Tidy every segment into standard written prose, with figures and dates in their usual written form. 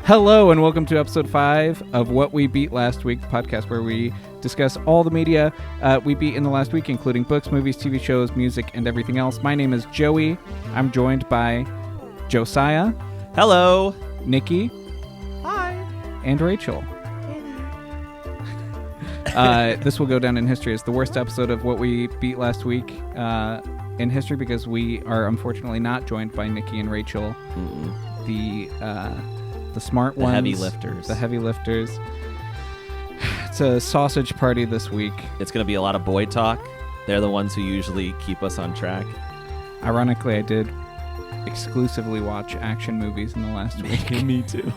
Hello and welcome to episode 5 of What We Beat Last Week, the podcast where we discuss all the media we beat in the last week, including books, movies, TV shows, music, and everything else. My name is Joey. I'm joined by Josiah. Hello. Nikki. Hi. And Rachel. This will go down in history as the worst episode of What We Beat Last Week in history because we are unfortunately not joined by Nikki and Rachel. The smart ones. The heavy lifters. It's a sausage party this week. It's going to be a lot of boy talk. They're the ones who usually keep us on track. Ironically, I did exclusively watch action movies in the last week. Me too.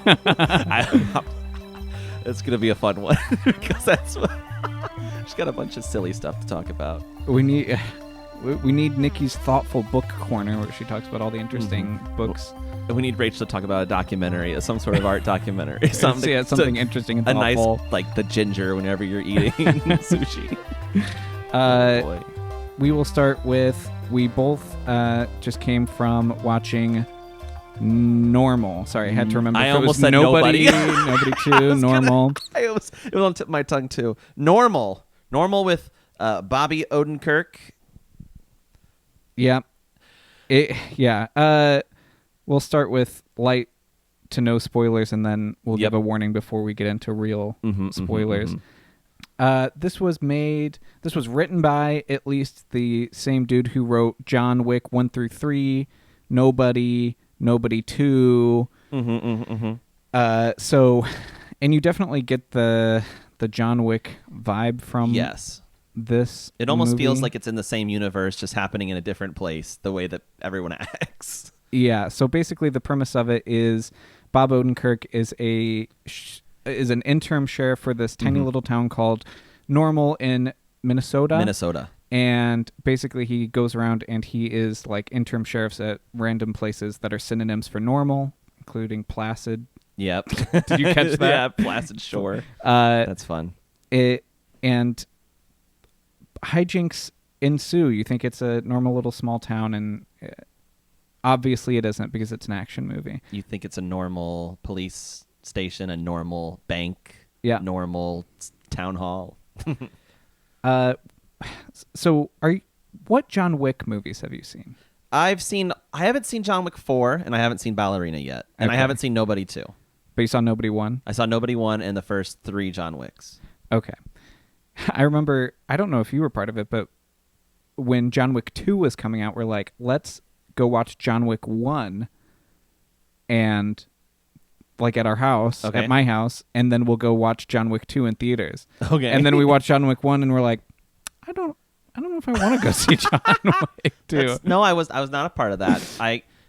It's going to be a fun one because that's what... She's got a bunch of silly stuff to talk about. We need Nikki's thoughtful book corner where she talks about all the interesting books. We need Rachel to talk about a documentary, some sort of art documentary. Something interesting and thoughtful. A nice, like the ginger whenever you're eating sushi. Boy. We will start with, we both just came from watching Normal. Sorry, I had to remember. I if almost it was said Nobody. Nobody 2, Normal. It was on the tip of my tongue too. Normal with Bobby Odenkirk. Yeah. We'll start with light to no spoilers, and then we'll give a warning before we get into real spoilers. This was written by at least the same dude who wrote John Wick 1 through 3, Nobody 2. So, and you definitely get the John Wick vibe from this. It almost movie. feels like it's in the same universe, just happening in a different place. The way that everyone acts. Yeah, so basically the premise of it is Bob Odenkirk is an interim sheriff for this tiny little town called Normal in Minnesota. And basically he goes around and he is like interim sheriffs at random places that are synonyms for normal, including Placid. Yep. Did you catch that? Yeah, Placid Shore. That's fun. And hijinks ensue. You think it's a normal little small town, and obviously it isn't because it's an action movie. You think it's a normal police station, a normal bank, normal town hall. So what John Wick movies have you seen? I haven't seen John Wick 4, and I haven't seen Ballerina yet. And I haven't seen Nobody 2. But you saw Nobody 1? I saw Nobody 1 and the first 3 John Wicks. Okay. I remember, I don't know if you were part of it, but when John Wick 2 was coming out, we're like, let's go watch John Wick 1 and like at our house, at my house, and then we'll go watch John Wick 2 in theaters. Okay. And then we watch John Wick 1 and we're like, I don't know if I want to go see John Wick 2. No, I was not a part of that.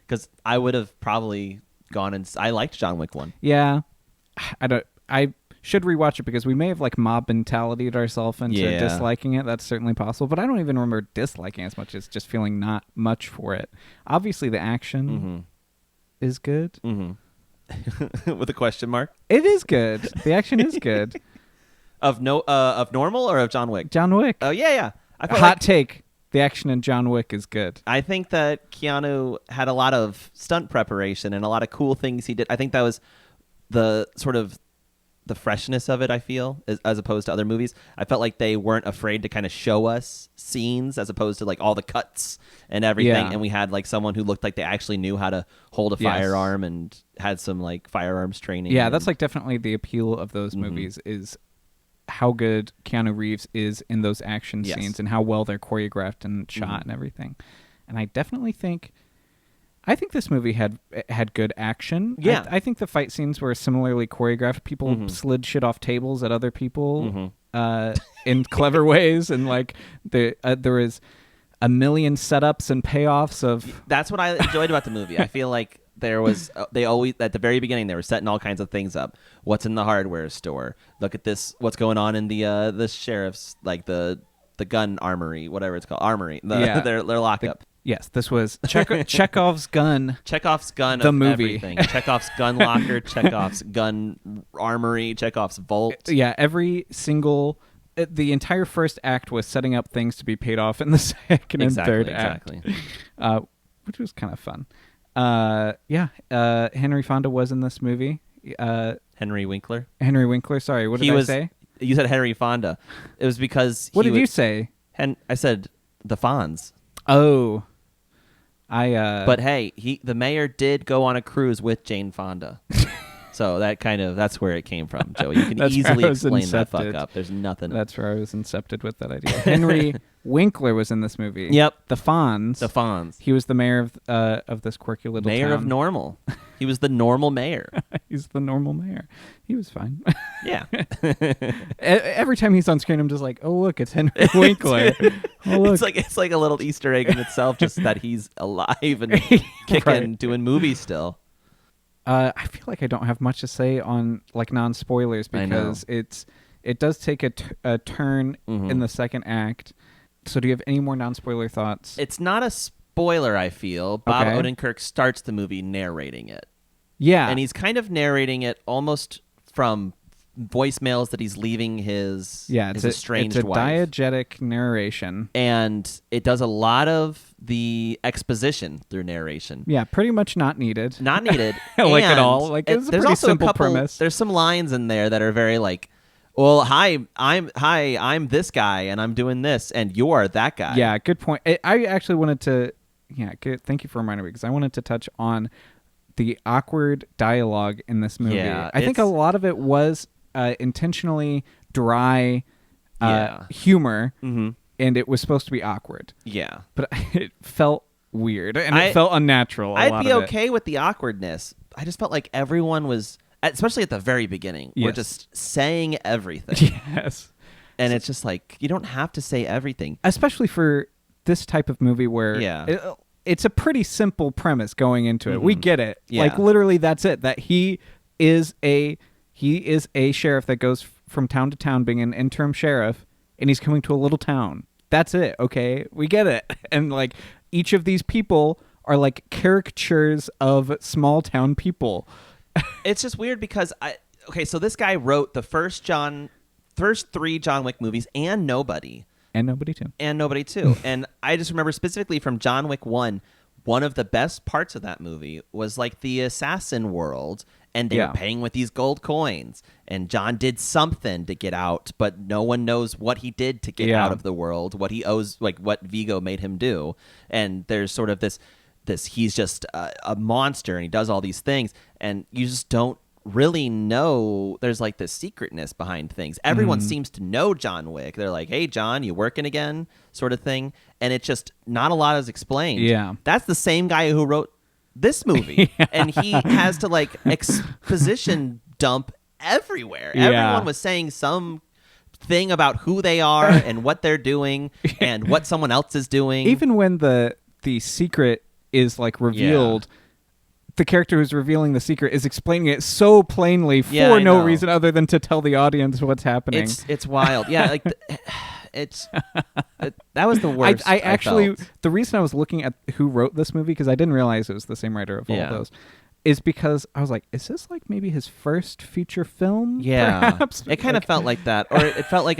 Because I would have probably gone and I liked John Wick 1. Yeah. I should rewatch it because we may have like mob mentality'd ourselves into disliking it. That's certainly possible, but I don't even remember disliking as much as just feeling not much for it. Obviously the action is good. With a question mark? It is good. The action is good. Of Normal or of John Wick? John Wick. Oh yeah. Hot take. The action in John Wick is good. I think that Keanu had a lot of stunt preparation and a lot of cool things he did. I think that was the sort of the freshness of it, I feel, as opposed to other movies. I felt like they weren't afraid to kind of show us scenes as opposed to like all the cuts and everything. Yeah. And we had like someone who looked like they actually knew how to hold a firearm and had some like firearms training. Yeah, that's like definitely the appeal of those movies is how good Keanu Reeves is in those action scenes and how well they're choreographed and shot and everything. And I definitely think this movie had good action. Yeah. I think the fight scenes were similarly choreographed. People slid shit off tables at other people in clever ways. And like there was a million setups and payoffs of... That's what I enjoyed about the movie. I feel like there was... they always... At the very beginning, they were setting all kinds of things up. What's in the hardware store? Look at this. What's going on in the sheriff's... Like the gun armory, whatever it's called. Armory. Their lockup. Yes, this was Chekhov's gun. Chekhov's gun the of movie. Everything. Chekhov's gun locker, Chekhov's gun armory, Chekhov's vault. Yeah, every single... The entire first act was setting up things to be paid off in the second and third act. Which was kind of fun. Henry Fonda was in this movie. Henry Winkler. Henry Winkler. Sorry, what did I say? You said Henry Fonda. It was because what did you say? I said the Fonz. Oh, But hey, the mayor did go on a cruise with Jane Fonda. So that's where it came from, Joe. You can easily explain that fuck up. There's nothing. That's where I was incepted with that idea. Henry Winkler was in this movie. Yep. The Fonz. The Fonz. He was the mayor of this quirky little mayor town. of Normal. He was the normal mayor. He's the normal mayor. He was fine. Yeah. Every time he's on screen, I'm just like, oh look, it's Henry Winkler. Oh, look. It's like a little Easter egg in itself, just that he's alive and kicking, right. Doing movies still. I feel like I don't have much to say on like non-spoilers because it does take a turn in the second act. So do you have any more non-spoiler thoughts? It's not a spoiler, I feel. Bob Odenkirk starts the movie narrating it. Yeah. And he's kind of narrating it almost from voicemails that he's leaving his estranged wife. It's a diegetic narration. And it does a lot of the exposition through narration. Yeah, pretty much not needed. Not needed. Like at all. Like it's a pretty simple premise. There's some lines in there that are very like, well, I'm this guy and I'm doing this and you're that guy. Yeah, good point. I actually wanted to thank you for reminding me because I wanted to touch on the awkward dialogue in this movie. Yeah, I think a lot of it was intentionally dry humor, and it was supposed to be awkward. Yeah. But it felt weird, and it felt unnatural. I'd be okay with the awkwardness. I just felt like everyone was, especially at the very beginning, we're just saying everything. Yes. And it's just like, you don't have to say everything. Especially for this type of movie where it's a pretty simple premise going into it. We get it. Yeah. Like literally that's it. That he is a sheriff that goes from town to town being an interim sheriff, and he's coming to a little town. That's it. Okay. We get it. And like each of these people are like caricatures of small town people. It's just weird because so this guy wrote the first 3 John Wick movies and Nobody. And Nobody too. And I just remember specifically from John Wick 1, one of the best parts of that movie was like the assassin world, and they were paying with these gold coins. And John did something to get out, but no one knows what he did to get out of the world, what he owes, like what Vigo made him do. And there's sort of this he's just a monster, and he does all these things, and you just don't really know. There's like this secretness behind things. Everyone seems to know John Wick. They're like, hey John, you working again, sort of thing. And it's just not a lot is explained. That's the same guy who wrote this movie. And he has to like exposition dump everywhere. Everyone was saying some thing about who they are and what they're doing and what someone else is doing. Even when the secret is like revealed, the character who's revealing the secret is explaining it so plainly for no reason other than to tell the audience what's happening. It's wild. Yeah, like that was the worst. I actually the reason I was looking at who wrote this movie, because I didn't realize it was the same writer of all of those, is because I was like, is this like maybe his first feature film? Yeah, perhaps? It kind of felt like that, or it felt like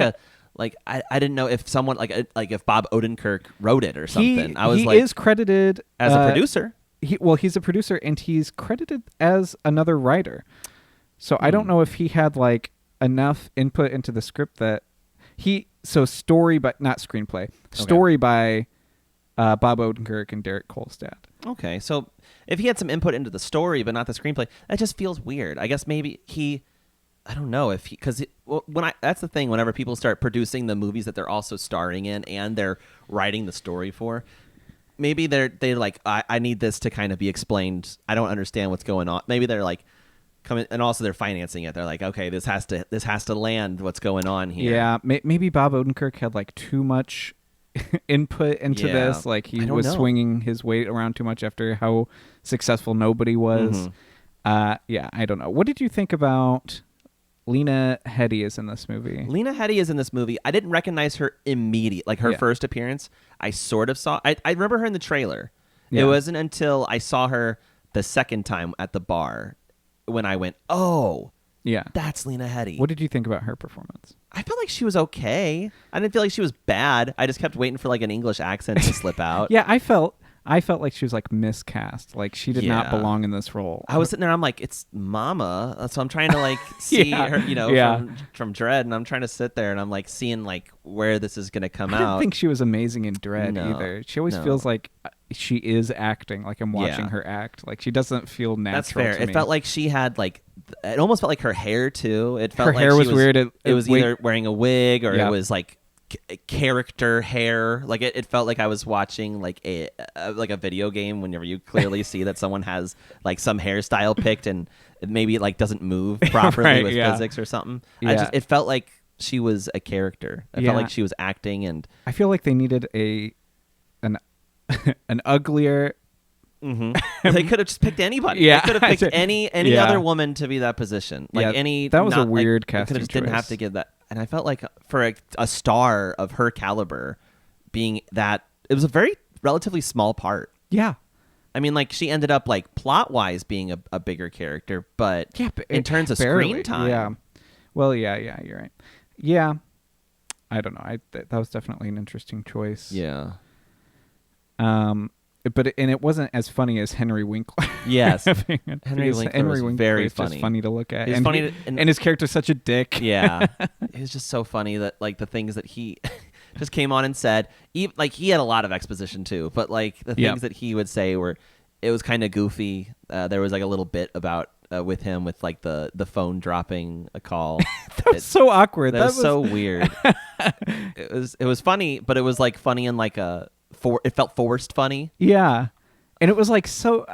I didn't know if someone like if Bob Odenkirk wrote it or something. He is credited as a producer. He's a producer, and he's credited as another writer. So I don't know if he had like enough input into the script that story, but not screenplay. Story by Bob Odenkirk and Derek Kolstad. Okay, so if he had some input into the story but not the screenplay, that just feels weird. I guess maybe I don't know if that's the thing. Whenever people start producing the movies that they're also starring in and they're writing the story for, maybe they're like, I need this to kind of be explained. I don't understand what's going on. Maybe they're like coming, and also they're financing it. They're like, okay, this has to land. What's going on here? Yeah, maybe Bob Odenkirk had like too much input into this. Like he was swinging his weight around too much after how successful Nobody was. I don't know. What did you think about Lena Headey is in this movie? Lena Headey is in this movie. I didn't recognize her immediately. Like her first appearance, I sort of saw. I remember her in the trailer. Yeah. It wasn't until I saw her the second time at the bar when I went, oh, yeah, that's Lena Headey. What did you think about her performance? I felt like she was okay. I didn't feel like she was bad. I just kept waiting for like an English accent to slip out. Yeah, I felt I felt like she was like miscast. Like she did not belong in this role. I was sitting there. I'm like, it's Mama. So I'm trying to like see her, from Dredd, and I'm trying to sit there and I'm like seeing like where this is going to come out. I didn't think she was amazing in Dredd either. She always feels like she is acting. Like I'm watching her act. Like she doesn't feel natural. That's fair. To it me. felt like she had like. It almost felt like her hair too. It felt her like hair was weird. It was either wearing a wig or it was like character hair. Like it felt like I was watching like a video game. Whenever you clearly see that someone has like some hairstyle picked and maybe it like doesn't move properly with physics or something. Yeah. It felt like she was a character. I felt like she was acting, and I feel like they needed an uglier. Mm-hmm. They could have just picked anybody. Yeah. They could have picked any other woman to be that position. Like that was a weird casting. They could have just choice. didn't have to give that. And I felt like for a star of her caliber, being that it was a very relatively small part. Yeah. I mean, like she ended up like plot wise being a bigger character, but in terms of screen time, yeah. Well, yeah, you're right. Yeah, I don't know. That was definitely an interesting choice. Yeah. But it wasn't as funny as Henry Winkler. Yes, Henry Winkler was very funny. Just funny to look at. He's funny, and his character's such a dick. Yeah, it was just so funny that like the things that he just came on and said. Like he had a lot of exposition too, but like the things that he would say it was kind of goofy. There was like a little bit about with him with like the phone dropping a call. That was so awkward. That was so weird. It was funny, but it was like funny in like it felt forced funny. Yeah. And it was like so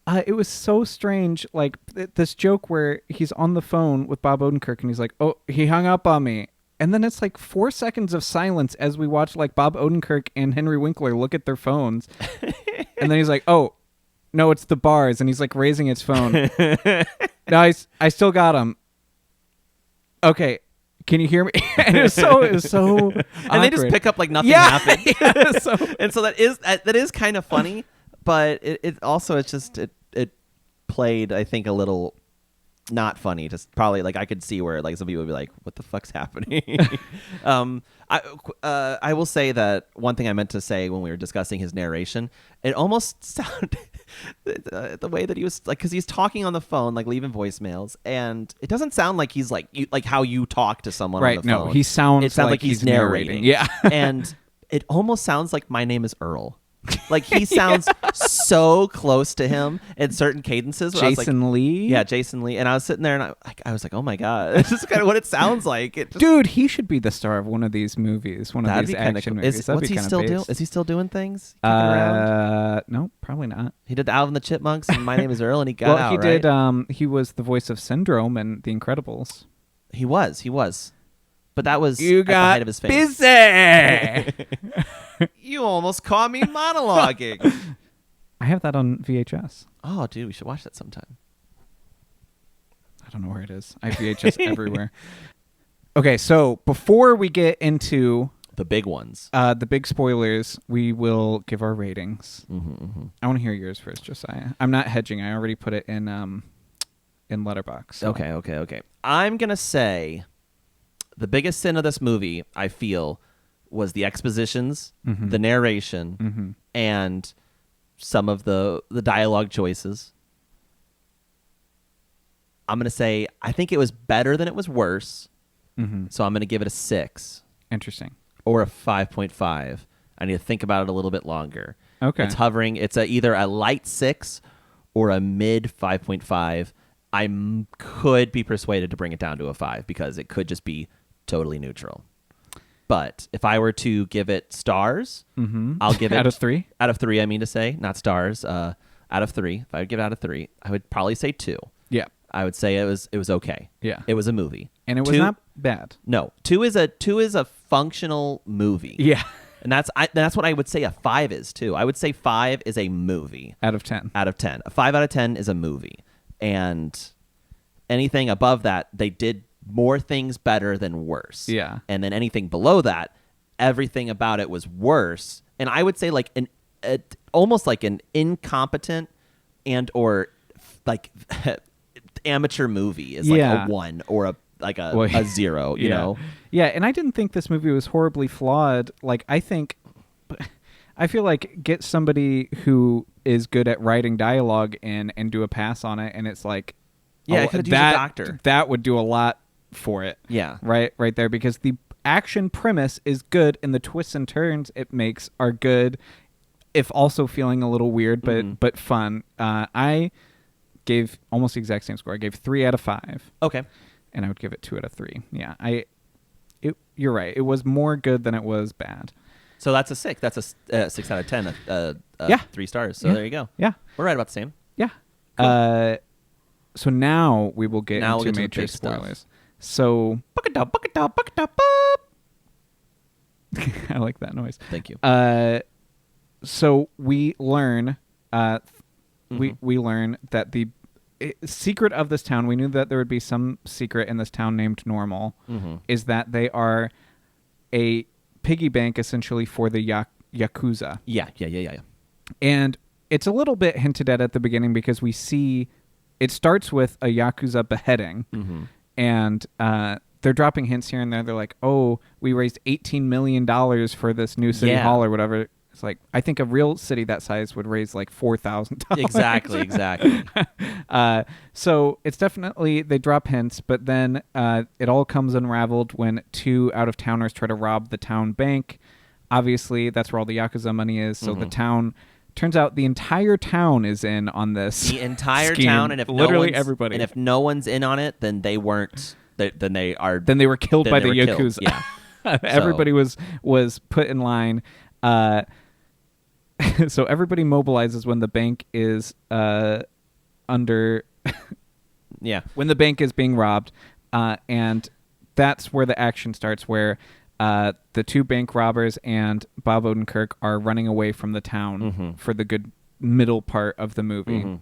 it was so strange, like this joke where he's on the phone with Bob Odenkirk and he's like, "Oh, he hung up on me." And then it's like 4 seconds of silence as we watch like Bob Odenkirk and Henry Winkler look at their phones. And then he's like, "Oh, no, it's the bars." And he's like raising his phone. "No, I still got him. Okay. Can you hear me?" And it was so and awkward. They just pick up like nothing happened. Yeah, and so that is kind of funny, but it also it played, I think, a little not funny. Just probably like I could see where like some people would be like, "What the fuck's happening?" I will say that one thing I meant to say when we were discussing his narration, it almost sounded the way that he was like, because he's talking on the phone, like leaving voicemails, and it doesn't sound like he's like like how you talk to someone on the phone. No, he sounds. It sounds like he's narrating. Yeah, and it almost sounds like "My name is Earl." Like he sounds so close to him in certain cadences. Jason Lee? Yeah, Jason Lee. And I was sitting there and I was like, oh my God, this is kind of what it sounds like. Dude, he should be the star of one of these movies, one of these action movies. What's he still doing? Is he still doing things? No, probably not. He did Alvin the Chipmunks and My Name is Earl, and he got out, he did. He was the voice of Syndrome and The Incredibles. He was. But that was you at got the height of his fame. Busy. You almost caught me monologuing. I have that on VHS. Oh, dude, we should watch that sometime. I don't know where it is. I have VHS everywhere. Okay, so before we get into the big ones, the big spoilers, we will give our ratings. Mm-hmm. I want to hear yours first, Josiah. I'm not hedging. I already put it in Letterboxd. So. Okay. I'm gonna say the biggest sin of this movie, I feel, was the expositions, the narration, and some of the dialogue choices. I'm going to say I think it was better than it was worse, so I'm going to give it a 6. Interesting. Or a 5.5. I need to think about it a little bit longer. Okay. It's hovering. It's either a light 6 or a mid 5.5. I could be persuaded to bring it down to a 5 because it could just be totally neutral. But if I were to give it stars, I'll give it out of 3. Out of 3, I mean to say, not stars. Out of 3, if I would give it out of 3, I would probably say 2. Yeah, I would say it was okay. Yeah, it was a movie, and it was not bad. No, 2 is a functional movie. Yeah, and that's what I would say a 5 is too. I would say 5 is a movie out of 10. Out of 10, a 5 out of 10 is a movie, and anything above that, they did more things better than worse. Yeah. And then anything below that, everything about it was worse. And I would say like almost like an incompetent and or like amateur movie is like a 1 or a 0, you know? Yeah, and I didn't think this movie was horribly flawed. Like I think I feel like get somebody who is good at writing dialogue in and do a pass on it, and it's like, yeah, it could use a doctor. That would do a lot for it. Yeah, right there, because the action premise is good, and the twists and turns it makes are good, if also feeling a little weird, but fun. I gave almost the exact same score. I gave 3 out of 5. Okay, and I would give it 2 out of 3. Yeah, you're right. It was more good than it was bad. So that's a 6. That's a 6 out of 10. Yeah. 3 stars. So there you go. Yeah, we're right about the same. Yeah. Cool. So now we will get into major spoilers. So I like that noise. Thank you. So we learn, we learn that the secret of this town. We knew that there would be some secret in this town named Normal. Is that they are a piggy bank essentially for the Yakuza. Yeah. And it's a little bit hinted at the beginning, because we see it starts with a Yakuza beheading, and they're dropping hints here and there. They're like, oh, we raised $18 million for this new city hall or whatever. It's like, I think a real city that size would raise like $4,000. Exactly. So it's definitely, they drop hints, but then it all comes unraveled when 2 out-of-towners try to rob the town bank. Obviously, that's where all the Yakuza money is. So the town, turns out the entire town is in on this. The entire scheme. town, and if literally everybody. And if no one's in on it, then they weren't. Then they are. Then they were killed by the Yakuza. Yeah. Everybody was put in line. So everybody mobilizes when the bank is under. Yeah. When the bank is being robbed, and that's where the action starts. Where the 2 bank robbers and Bob Odenkirk are running away from the town for the good middle part of the movie,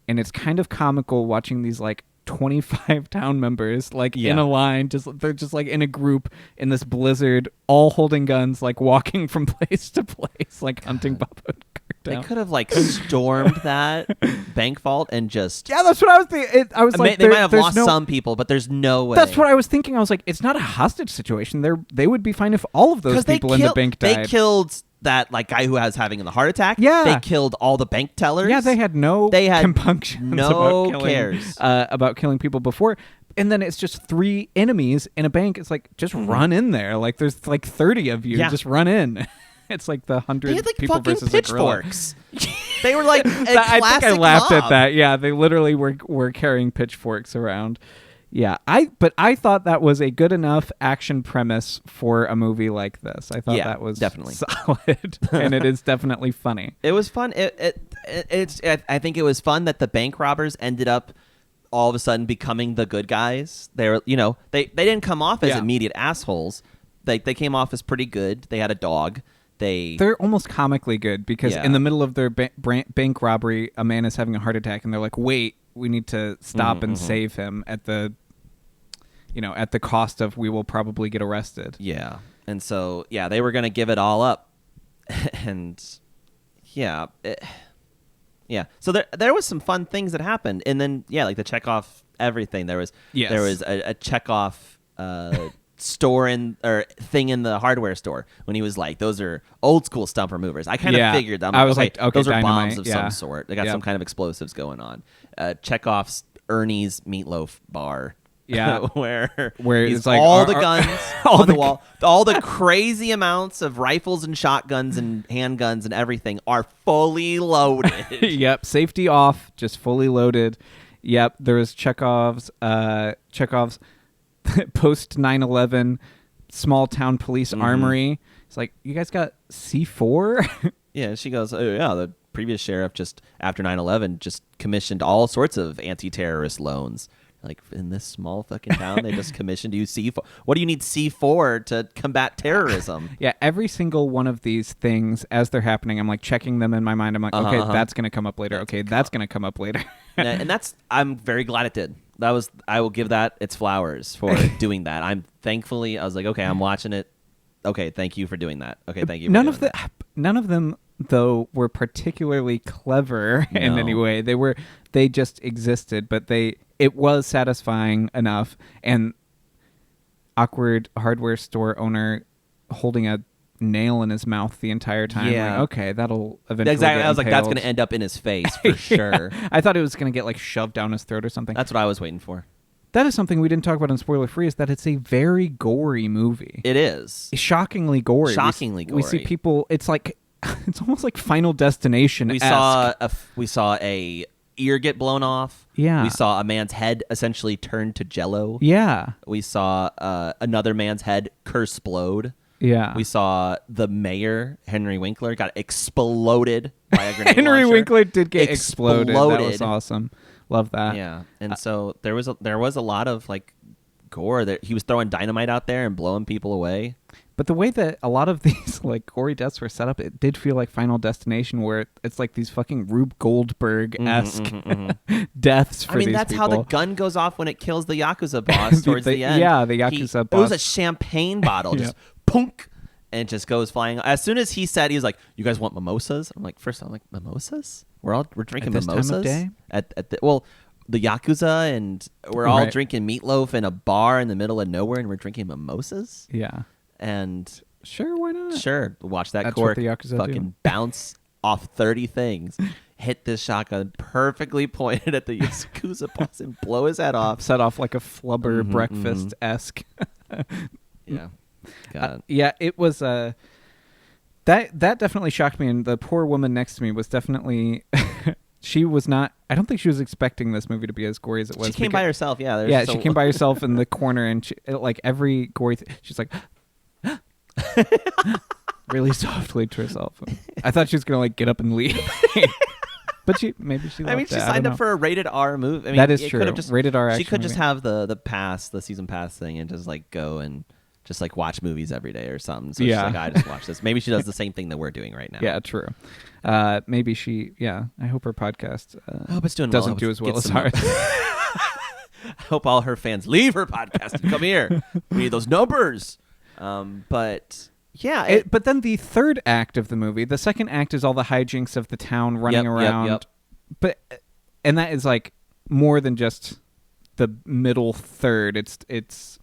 and it's kind of comical watching these like 25 town members like in a line, they're just like in a group in this blizzard, all holding guns, like walking from place to place, like hunting Bob Odenkirk down. They could have like stormed that bank vault and just that's what I was thinking. I was like, they might have lost some people, but there's no way. That's what I was thinking. I was like, it's not a hostage situation. They would be fine if all of those people in the bank died. They killed that like guy who was having the heart attack. Yeah, they killed all the bank tellers. Yeah, they had compunctions about killing people before. And then it's just 3 enemies in a bank. It's like, just run in there. Like there's like 30 of you. Just run in. It's like the 100 they had, like, people versus pitchforks. They were like, I think I laughed mob. at that. Yeah, they literally were carrying pitchforks around. Yeah, but I thought that was a good enough action premise for a movie like this. I thought that was definitely solid, and it is definitely funny. It was fun. I think it was fun that the bank robbers ended up all of a sudden becoming the good guys. They were, they didn't come off as immediate assholes. They came off as pretty good. They had a dog. They're almost comically good, because in the middle of their bank robbery, a man is having a heart attack, and they're like, wait, we need to stop and save him at the cost of we will probably get arrested. Yeah. And so, they were going to give it all up. And so there was some fun things that happened. And then, like the Chekhov everything. There was a Chekhov store or thing in the hardware store when he was like, those are old school stumper movers. I kind of figured that. I was like, okay, those are dynamite. bombs of some sort. They got some kind of explosives going on. Chekhov's Ernie's meatloaf bar. Yeah, where it's like all the guns on the wall, all the crazy amounts of rifles and shotguns and handguns and everything are fully loaded. Yep, safety off, just fully loaded. Yep, there was Chekhov's post 9/11 small town police armory. It's like, you guys got C4? Yeah, she goes, oh yeah, the previous sheriff just after 9/11 just commissioned all sorts of anti-terrorist loans. Like, in this small fucking town, they just commissioned you C4. What do you need C4 to combat terrorism? Yeah, every single one of these things, as they're happening, I'm like checking them in my mind. I'm like, okay, that's going to come up later. Okay, that's going to come up later. And I'm very glad it did. I will give that its flowers for doing that. I was like, okay, I'm watching it. Okay, thank you for doing that. Okay, thank you. None of them, though, were particularly clever in any way. They just existed, but it was satisfying enough. And awkward hardware store owner holding a nail in his mouth the entire time. Yeah. Like, okay, that'll eventually Exactly. get I was like, that's impaled. going to end up in his face for sure. I thought it was going to get like shoved down his throat or something. That's what I was waiting for. That is something we didn't talk about in Spoiler Free, is that it's a very gory movie. It is. It's shockingly gory. Shockingly gory. We see people, it's like, it's almost like Final Destination. We saw a ear get blown off. Yeah. We saw a man's head essentially turn to jello. Yeah. We saw another man's head curse-splode. Yeah. We saw the mayor, Henry Winkler, got exploded by a grenade Henry launcher. Winkler did get exploded. That was awesome. Love that. Yeah. And so there was a lot of like gore. He was throwing dynamite out there and blowing people away. But the way that a lot of these like gory deaths were set up, it did feel like Final Destination, where it's like these fucking Rube Goldberg-esque deaths for these people. I mean, that's how the gun goes off when it kills the Yakuza boss towards the end. Yeah, the Yakuza boss. It was a champagne bottle, just punk, and it just goes flying. As soon as he said, he was like, "You guys want mimosas?" I'm like, mimosas? We're drinking at this mimosas time of day? At the Yakuza, and we're all drinking meatloaf in a bar in the middle of nowhere, and we're drinking mimosas. Yeah. And sure, why not? Sure, watch that That's cork what the Yakuza fucking do. bounce off 30 things, hit this shotgun perfectly pointed at the Yakuza boss and blow his head off. Set off like a flubber breakfast-esque. Yeah. God. Yeah, it was that definitely shocked me, and the poor woman next to me was definitely she was not, I don't think she was expecting this movie to be as gory as it was. She came by herself, yeah. Yeah, she came by herself in the corner, and she, like every gory she's like really softly to herself. I thought she was gonna like get up and leave. But maybe she loved she it. signed up for a rated R movie. I mean, that is true. Just, rated R action She could movie. just have the season pass thing and just like go and just like watch movies every day or something. So she's like, I just watch this. Maybe she does the same thing that we're doing right now. Yeah, true. Maybe she, I hope her podcast I hope it's doing doesn't well. do as well as ours. I hope all her fans leave her podcast and come here. We need those numbers. But yeah. But then the third act of the movie, the second act is all the hijinks of the town running around. Yep. And that is like more than just the middle third. It's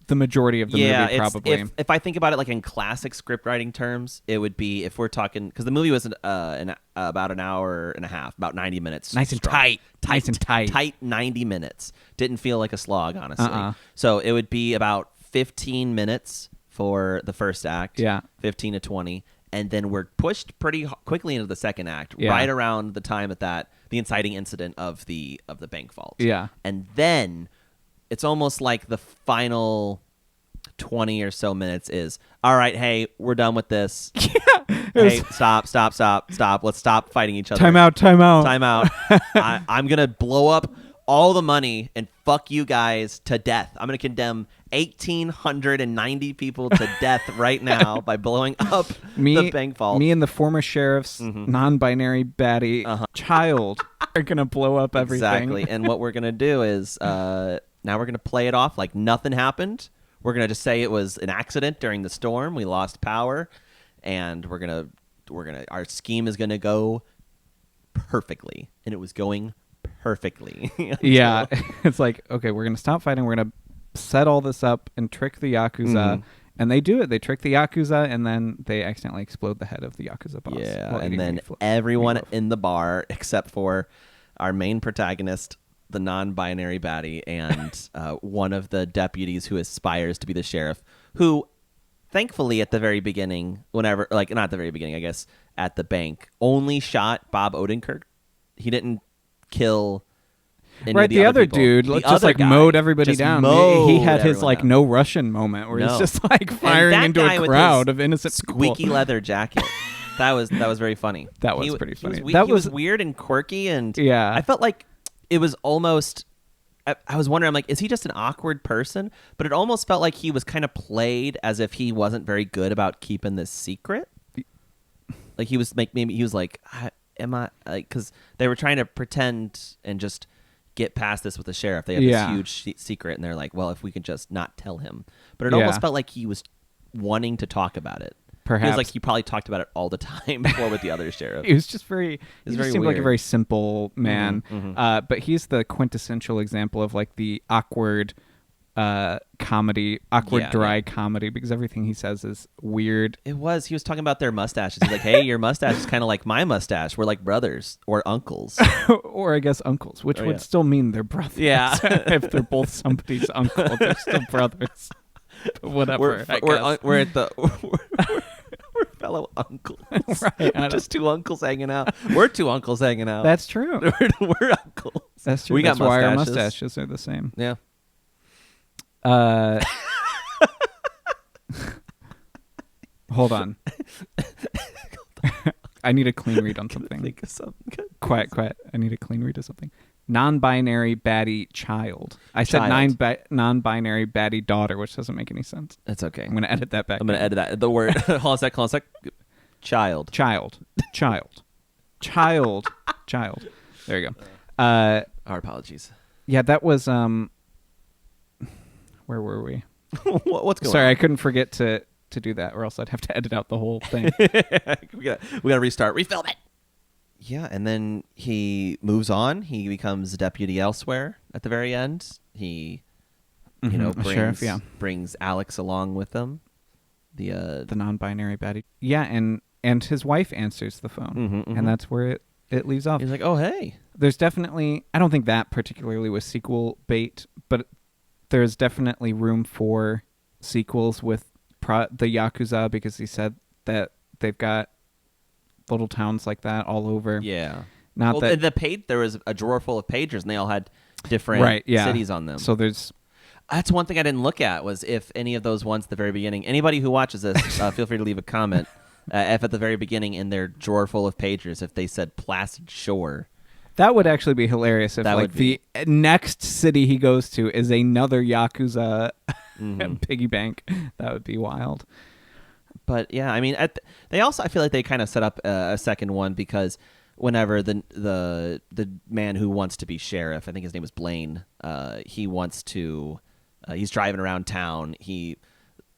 the majority of the movie, probably. If I think about it like in classic script writing terms, it would be, if we're talking, because the movie was about an hour and a half, about 90 minutes. Nice and tight. Nice and tight. Tight 90 minutes. Didn't feel like a slog, honestly. So it would be about 15 minutes for the first act. Yeah. 15 to 20. And then we're pushed pretty quickly into the second act, right around the time the inciting incident of the bank vault. Yeah. And then it's almost like the final 20 or so minutes is, all right, hey, we're done with this. Hey, stop. Let's stop fighting each other. Time out. I'm going to blow up all the money and fuck you guys to death. I'm going to condemn 1,890 people to death right now by blowing up the bank vault. Me and the former sheriff's non-binary baddie child are going to blow up everything. Exactly. And what we're going to do is now we're going to play it off like nothing happened. We're going to just say it was an accident during the storm. We lost power, and our scheme is going to go perfectly. And it was going perfectly. Yeah. It's like, okay, we're going to stop fighting. We're going to set all this up and trick the Yakuza. And they do it. They trick the Yakuza, and then they accidentally explode the head of the Yakuza boss. Yeah, and then everyone in the bar, except for our main protagonist, the non-binary baddie, and one of the deputies who aspires to be the sheriff, who, thankfully, at the very beginning, not at the very beginning, I guess, at the bank, only shot Bob Odenkirk. He didn't kill any of the other dude mowed everybody down. He had his no Russian moment where he's just like firing into a crowd of innocent squeaky people. leather jacket. That was very funny. That was pretty funny. He was weird and quirky, and I felt like it was almost. I was wondering, I'm like, is he just an awkward person? But it almost felt like he was kind of played as if he wasn't very good about keeping this secret. Like he was maybe he was like, am I like, because they were trying to pretend and just get past this with the sheriff. They had this huge secret, and they're like, well, if we could just not tell him. But it almost felt like he was wanting to talk about it. Perhaps. Feels like he probably talked about it all the time before with the other sheriff. He was just he just seemed weird. like a very simple man. But he's the quintessential example of like the awkward comedy, awkward, dry comedy, because everything he says is weird. It was. He was talking about their mustaches. He's like, hey, your mustache is kind of like my mustache. We're like brothers or uncles. Or I guess uncles, which would still mean they're brothers. Yeah. If they're both somebody's uncle, they're still brothers. But whatever. We're at the... We're fellow uncles. Right. We're just two uncles hanging out. We're two uncles hanging out. That's true. We're uncles. That's true. That's why our mustaches are the same. Yeah. Hold on. I need a clean read on something. Think of something good. Quiet. I need a clean read of something. Non-binary baddie child. I said non-binary baddie daughter, which doesn't make any sense. That's okay. I'm going to edit that back. I'm going to edit that. The word. Hold on a sec. Child. There you go. Our apologies. Yeah, that was... Where were we? What's going on? Sorry, I couldn't forget to do that, or else I'd have to edit out the whole thing. we gotta restart, refilm it. Yeah, and then he moves on. He becomes a deputy elsewhere at the very end. He, brings Alex along with him. The non-binary baddie. Yeah, and his wife answers the phone, and that's where it leaves off. He's like, "Oh, hey." There's definitely, I don't think that particularly was sequel bait, but there's definitely room for sequels with the Yakuza, because he said that they've got little towns like that all over. Yeah. There was a drawer full of pagers, and they all had different cities on them. So that's one thing I didn't look at, was if any of those ones at the very beginning. Anybody who watches this, feel free to leave a comment. If at the very beginning in their drawer full of pagers, if they said Placid Shore. That would actually be hilarious if the next city he goes to is another Yakuza piggy bank. That would be wild. But yeah, I mean, I feel like they kind of set up a second one, because whenever the man who wants to be sheriff, I think his name is Blaine, he wants to, he's driving around town. He,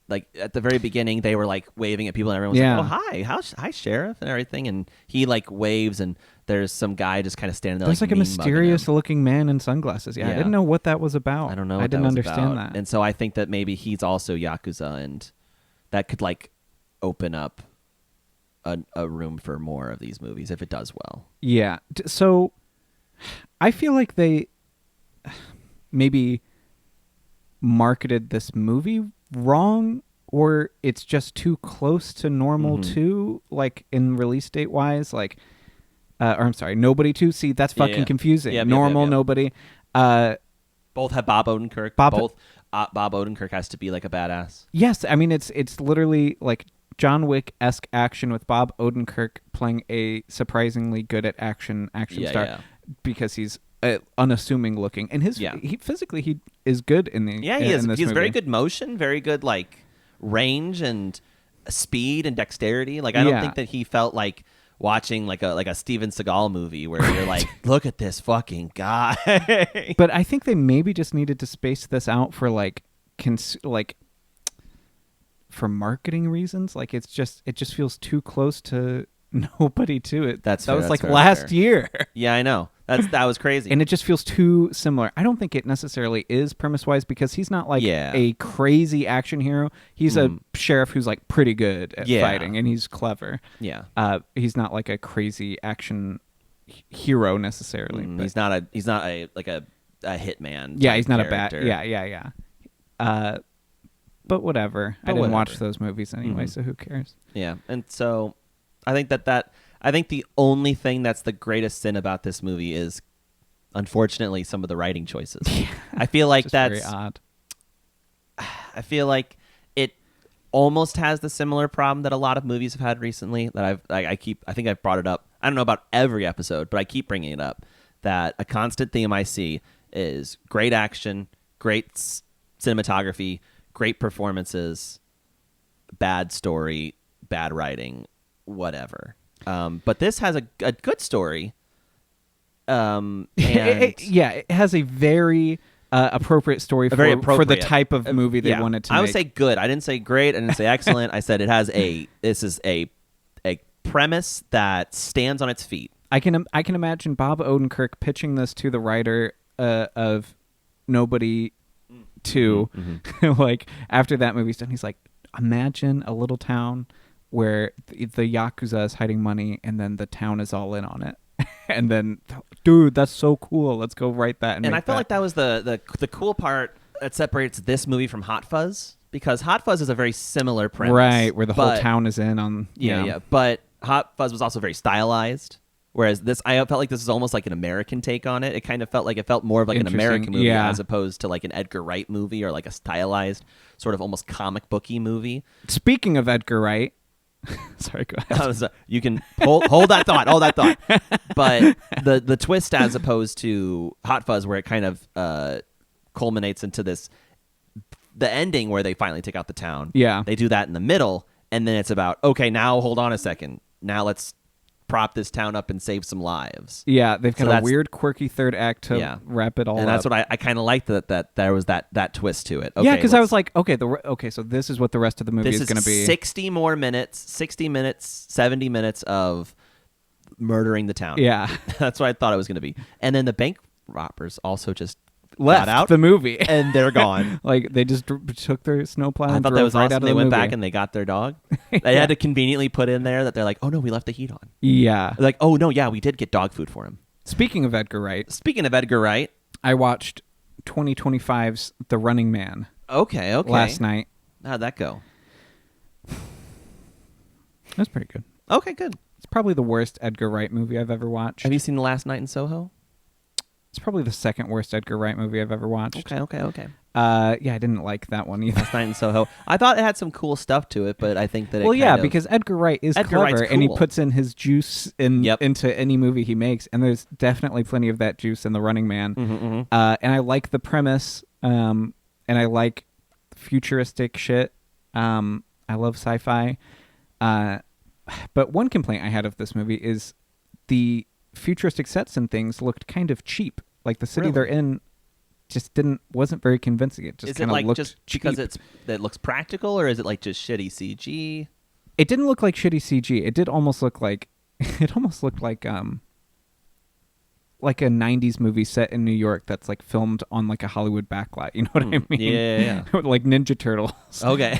like, at the very beginning, they were like waving at people, and everyone's like, "Oh, hi, sheriff," and everything. And he like waves, and there's some guy just kind of standing there. There's like a mysterious-looking man in sunglasses. Yeah, I didn't know what that was about. I don't know. I didn't understand that. And so I think that maybe he's also Yakuza, and that could like open up a room for more of these movies if it does well. Yeah. So I feel like they maybe marketed this movie wrong, or it's just too close to Normal 2, like in release date wise, like or I'm sorry, Nobody 2. See, that's fucking confusing. Normal. Nobody. Both have Bob Odenkirk. Bob Odenkirk has to be like a badass. Yes, I mean it's literally like John Wick-esque action with Bob Odenkirk playing a surprisingly good at action star, because he's unassuming looking, and he physically he is good in the he has very good motion, very good like range and speed and dexterity. Like I don't think that he felt like watching like a Steven Seagal movie where you're like, look at this fucking guy. But I think they maybe just needed to space this out for for marketing reasons. Like it just feels too close to Nobody 2. That was like last year. Yeah, I know. That was crazy. And it just feels too similar. I don't think it necessarily is premise-wise, because he's not like a crazy action hero. He's a sheriff who's like pretty good at fighting, and he's clever. Yeah. He's not like a crazy action hero necessarily. He's not a hitman. Yeah, he's not character. a bad. Yeah. But whatever. I didn't watch those movies anyway, so who cares? Yeah. And so I think I think the only thing that's the greatest sin about this movie is, unfortunately, some of the writing choices. I feel like that's very odd. I feel like it almost has the similar problem that a lot of movies have had recently. That I think I've brought it up. I don't know about every episode, but I keep bringing it up. That a constant theme I see is great action, great cinematography, great performances, bad story, bad writing, whatever. But this has a good story. And it has a very appropriate story for the type of movie they wanted to make. I would say good. I didn't say great. I didn't say excellent. I said this is a premise that stands on its feet. I can imagine Bob Odenkirk pitching this to the writer of Nobody too. Like after that movie's done, he's like, imagine a little town where the Yakuza is hiding money and then the town is all in on it. And then, dude, that's so cool. Let's go write that. And I felt like that was the cool part that separates this movie from Hot Fuzz, because Hot Fuzz is a very similar premise. Right, where the whole town is in on... Yeah. But Hot Fuzz was also very stylized, whereas this, I felt like this is almost like an American take on it. It kind of felt like it felt more of like an American movie as opposed to like an Edgar Wright movie or like a stylized sort of almost comic booky movie. Speaking of Edgar Wright... Sorry, go ahead. You can hold that thought. Hold that thought. But the twist, as opposed to Hot Fuzz, where it kind of culminates into the ending where they finally take out the town. Yeah, they do that in the middle, and then it's about, okay, now hold on a second. Now let's prop this town up and save some lives. Yeah, they've got a weird, quirky third act to wrap it all up. And that's what I kind of liked, that there was that twist to it. Okay, yeah, because I was like, okay, so this is what the rest of the movie is going to be. 60 minutes, 70 minutes of murdering the town. Yeah. That's what I thought it was going to be. And then the bank robbers also just left out the movie. And they're gone. Like, they just took their snowplow and I thought that was right awesome. out of They went movie. back and they got their dog. They had to conveniently put in there that they're like, oh no, we left the heat on. Yeah. They're like, oh no, yeah, we did get dog food for him. Speaking of Edgar Wright, I watched 2025's The Running Man. Okay. Last night. How'd that go? That's pretty good. Okay, good. It's probably the worst Edgar Wright movie I've ever watched. Have you seen The Last Night in Soho? It's probably the second worst Edgar Wright movie I've ever watched. Okay. Yeah, I didn't like that one either. Last Night in Soho. I thought it had some cool stuff to it, but I think that because Edgar Wright is clever, and he puts in his juice into any movie he makes, and there's definitely plenty of that juice in The Running Man. And I like the premise, and I like futuristic shit. I love sci-fi. But one complaint I had of this movie is the futuristic sets and things looked kind of cheap. Like the city they're in just wasn't very convincing. It just kind of looked just cheap. Because it looks practical, or is it like just shitty CG? It didn't look like shitty CG. It did almost look like a 90s movie set in New York that's like filmed on like a Hollywood backlight. You know what I mean? Yeah. Like Ninja Turtles. Okay.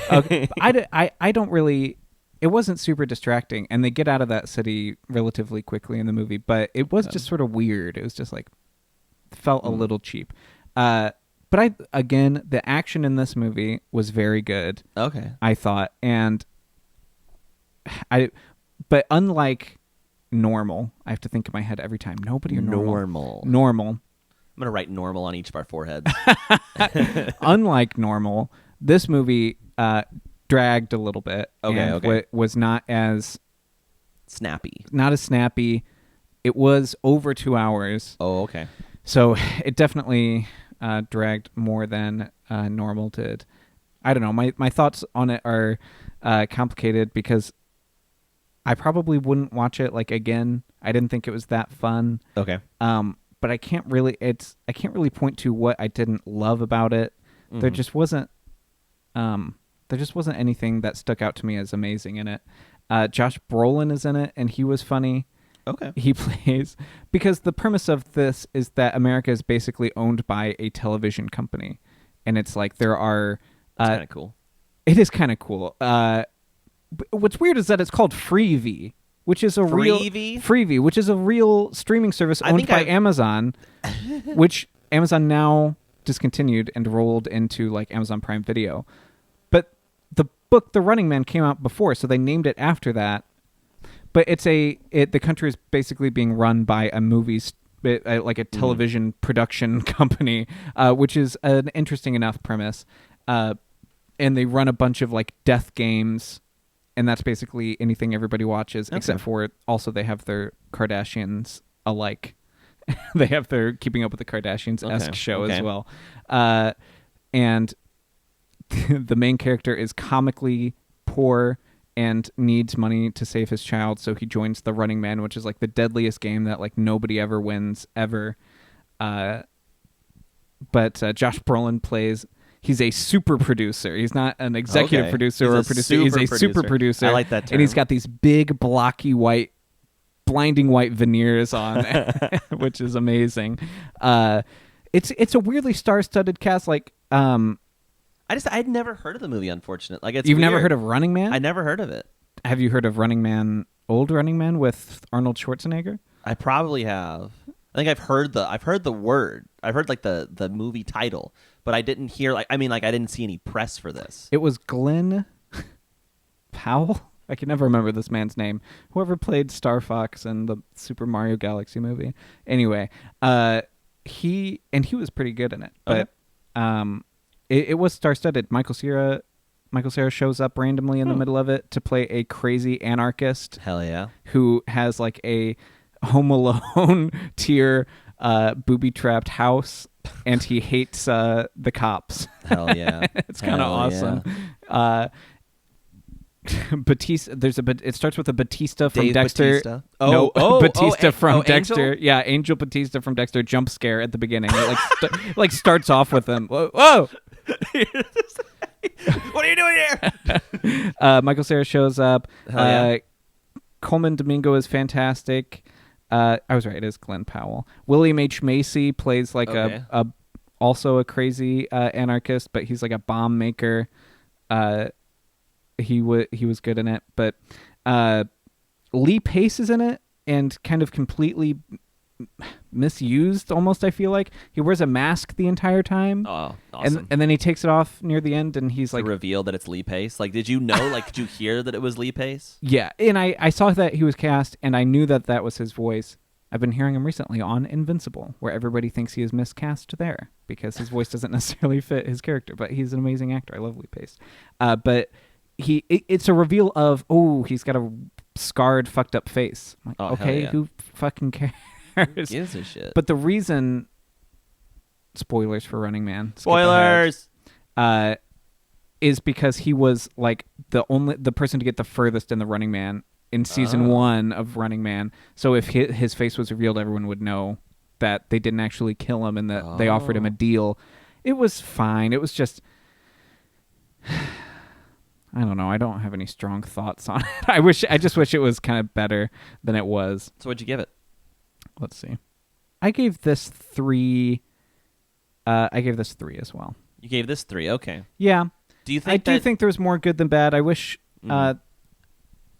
I don't really... It wasn't super distracting, and they get out of that city relatively quickly in the movie, but it was just sort of weird. It was just like... felt a little cheap. But the action in this movie was very good. Okay. I thought. And but unlike Normal, I have to think in my head every time. Nobody or Normal. I'm going to write Normal on each of our foreheads. Unlike Normal, this movie dragged a little bit. Okay. Was not as snappy. Not as snappy. It was over 2 hours. Oh, okay. So it definitely dragged more than Normal did. I don't know. My thoughts on it are complicated because I probably wouldn't watch it again. I didn't think it was that fun. Okay. But I can't really point to what I didn't love about it. Mm-hmm. There just wasn't anything that stuck out to me as amazing in it. Josh Brolin is in it, and he was funny. Okay. He plays, because the premise of this is that America is basically owned by a television company, and it's like there are. That's kind of cool. It is kind of cool. What's weird is that it's called Freevee, which is Freevee, which is a real streaming service owned by Amazon, which Amazon now discontinued and rolled into Amazon Prime Video. But the book The Running Man came out before, so they named it after that. But the country is basically being run by a television production company, which is an interesting enough premise. And they run a bunch of death games, and that's basically anything everybody watches, except for also they have their Kardashians alike. They have their Keeping Up with the Kardashians-esque show as well. And the main character is comically poor and needs money to save his child, so he joins the Running Man, which is the deadliest game that nobody ever wins ever. But Josh Brolin plays. He's a super producer. He's not an executive producer or a producer. He's a super producer. I like that term. And he's got these big, blocky, blinding white veneers on, which is amazing. It's a weirdly star-studded cast. I'd never heard of the movie, unfortunately. Like, it's You've weird. never heard of Running Man? I never heard of it. Have you heard of Running Man, Old Running Man with Arnold Schwarzenegger? I probably have. I think I've heard the word. I've heard like the movie title, but I didn't hear I didn't see any press for this. It was Glenn Powell. I can never remember this man's name. Whoever played Star Fox in the Super Mario Galaxy movie. Anyway, he was pretty good in it. But it was star-studded. Michael Cera shows up randomly in the middle of it to play a crazy anarchist. Hell yeah. Who has like a Home Alone tier booby-trapped house, and he hates the cops. Hell yeah. It's kind of awesome. Yeah. Batista. It starts with a Batista from Dave Dexter. Batista? Batista from Dexter. Angel? Yeah, Angel Batista from Dexter jump scare at the beginning. It like starts off with him. Whoa! What are you doing here? Michael Cera shows up. Coleman Domingo is fantastic. I was right. It is Glenn Powell. William H. Macy plays like also a crazy anarchist, but he's like a bomb maker. He was good in it, but Lee Pace is in it and kind of completely misused almost. I feel like he wears a mask the entire time. Oh, awesome. And then he takes it off near the end, and he's to like reveal that it's Lee Pace. Like, did you know? Like, did you hear that it was Lee Pace? Yeah, and I saw that he was cast, and I knew that was his voice. I've been hearing him recently on Invincible, where everybody thinks he is miscast there because his voice doesn't necessarily fit his character. But he's an amazing actor. I love Lee Pace. But it's a reveal of, he's got a scarred, fucked up face. I'm like, okay, yeah. who fucking cares? Who gives a shit? But the reason, spoilers for Running Man. Spoilers. Is because he was like the person to get the furthest in the Running Man in season 1 of Running Man. So if his face was revealed, everyone would know that they didn't actually kill him and that they offered him a deal. It was fine. It was just, I don't know. I don't have any strong thoughts on it. I just wish it was kind of better than it was. So what'd you give it? Let's see. I gave this 3. I gave this 3 as well. You gave this 3. Okay. Yeah. Do you think do think there was more good than bad. I wish.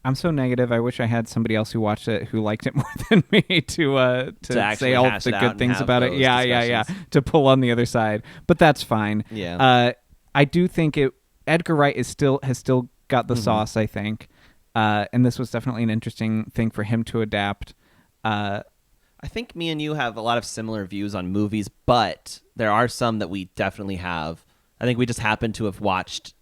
I'm so negative. I wish I had somebody else who watched it who liked it more than me to say all the good things about it. Yeah. To pull on the other side, but that's fine. Yeah. I do think Edgar Wright has still got the sauce. I think, and this was definitely an interesting thing for him to adapt. I think me and you have a lot of similar views on movies, but there are some that we definitely have. I think we just happen to have watched